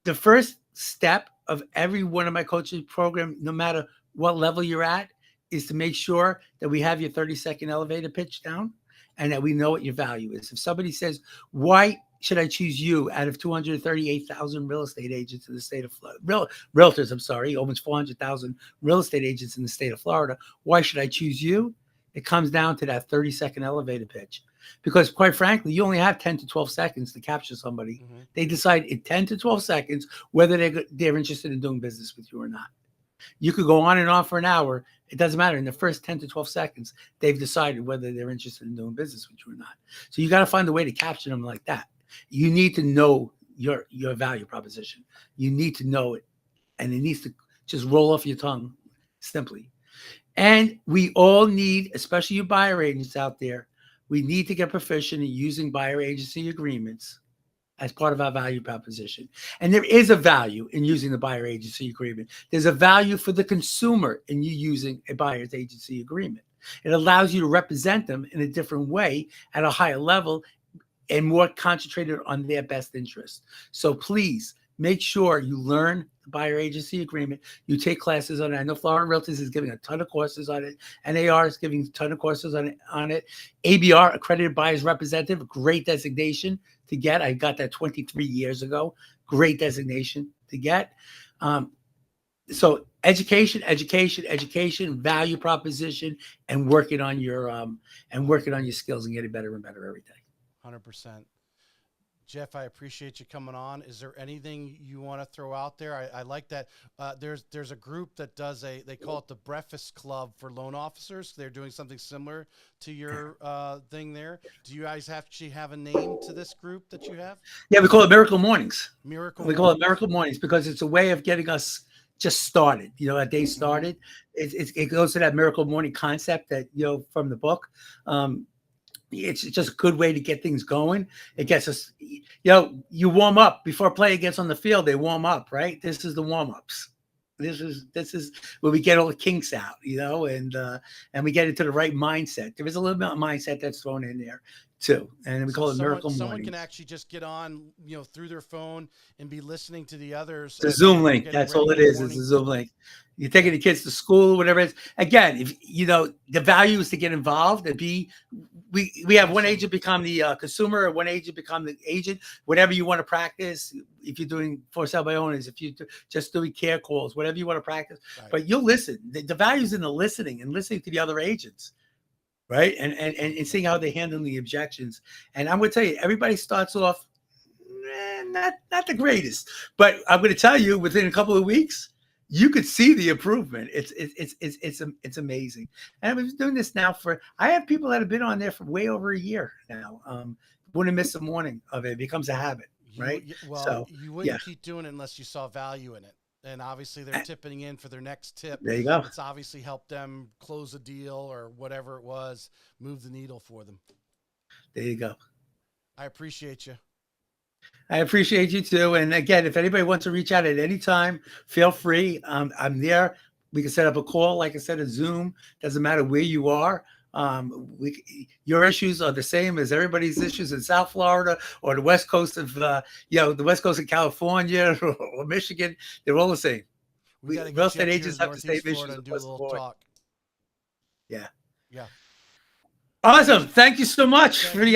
The first step of every one of my coaching program, no matter what level you're at, is to make sure that we have your 30-second elevator pitch down and that we know what your value is. If somebody says, why should I choose you out of 238,000 real estate agents in the state of Florida? Realtors, I'm sorry, almost 400,000 real estate agents in the state of Florida. Why should I choose you? It comes down to that 30-second elevator pitch. Because quite frankly, you only have 10 to 12 seconds to capture somebody. Mm-hmm. They decide in 10 to 12 seconds whether they're interested in doing business with you or not. You could go on and on for an hour. It doesn't matter. In the first 10 to 12 seconds, they've decided whether they're interested in doing business with you or not. So you got to find a way to capture them like that. You need to know your value proposition. You need to know it. And it needs to just roll off your tongue simply. And we all need, especially you buyer agents out there, we need to get proficient in using buyer agency agreements as part of our value proposition. And there is a value in using the buyer agency agreement. There's a value for the consumer in you using a buyer's agency agreement. It allows you to represent them in a different way at a higher level and more concentrated on their best interest. So please make sure you learn the buyer agency agreement. You take classes on it. I know Florida Realtors is giving a ton of courses on it. NAR is giving a ton of courses on it. ABR, accredited buyer's representative, a great designation to get. I got that 23 years ago. Great designation to get. So education, value proposition, and working on your skills and getting better and better every day. 100%. Jeff, I appreciate you coming on. Is there anything you want to throw out there? I like that. There's a group that does they call it the Breakfast Club for loan officers. They're doing something similar to your thing there. Do you guys actually have a name to this group that you have? Yeah, we call it Miracle Mornings. We call it Miracle Mornings because it's a way of getting us just started, a day started. It goes to that miracle morning concept that, from the book. It's just a good way to get things going. It gets us, you warm up before a player gets on the field, they warm up, right? This is the warm-ups. This is where we get all the kinks out, and we get into the right mindset. There is a little bit of mindset that's thrown in there too. And we call it Miracle Mornings. Someone can actually just get on, through their phone and be listening to the others. The Zoom link. That's all it is. It's a Zoom link. You're taking the kids to school, whatever it is. Again, if the value is to get involved and we have one agent become the consumer and one agent become the agent, whatever you want to practice. If you're doing for sale by owners, if you're just doing care calls, whatever you want to practice, right. But you'll listen. The value is in the listening and listening to the other agents. Right. And seeing how they handle the objections. And I'm going to tell you, everybody starts off not the greatest, but I'm going to tell you within a couple of weeks, you could see the improvement. It's amazing. And I've been doing this now I have people that have been on there for way over a year now. Wouldn't miss a morning of it. It becomes a habit. Right. You wouldn't keep doing it unless you saw value in it. And obviously they're tipping in for their next tip. There you go. It's obviously helped them close a deal or whatever it was, move the needle for them. There you go. I appreciate you. I appreciate you too. And again, if anybody wants to reach out at any time, feel free. I'm there. We can set up a call. Like I said, a Zoom. Doesn't matter where you are. Your issues are the same as everybody's issues in South Florida or the West Coast of, the West Coast of California or Michigan. They're all the same. Real estate agents have the same issues. Do a little talk. Yeah. Yeah. Awesome. Thank you so much for the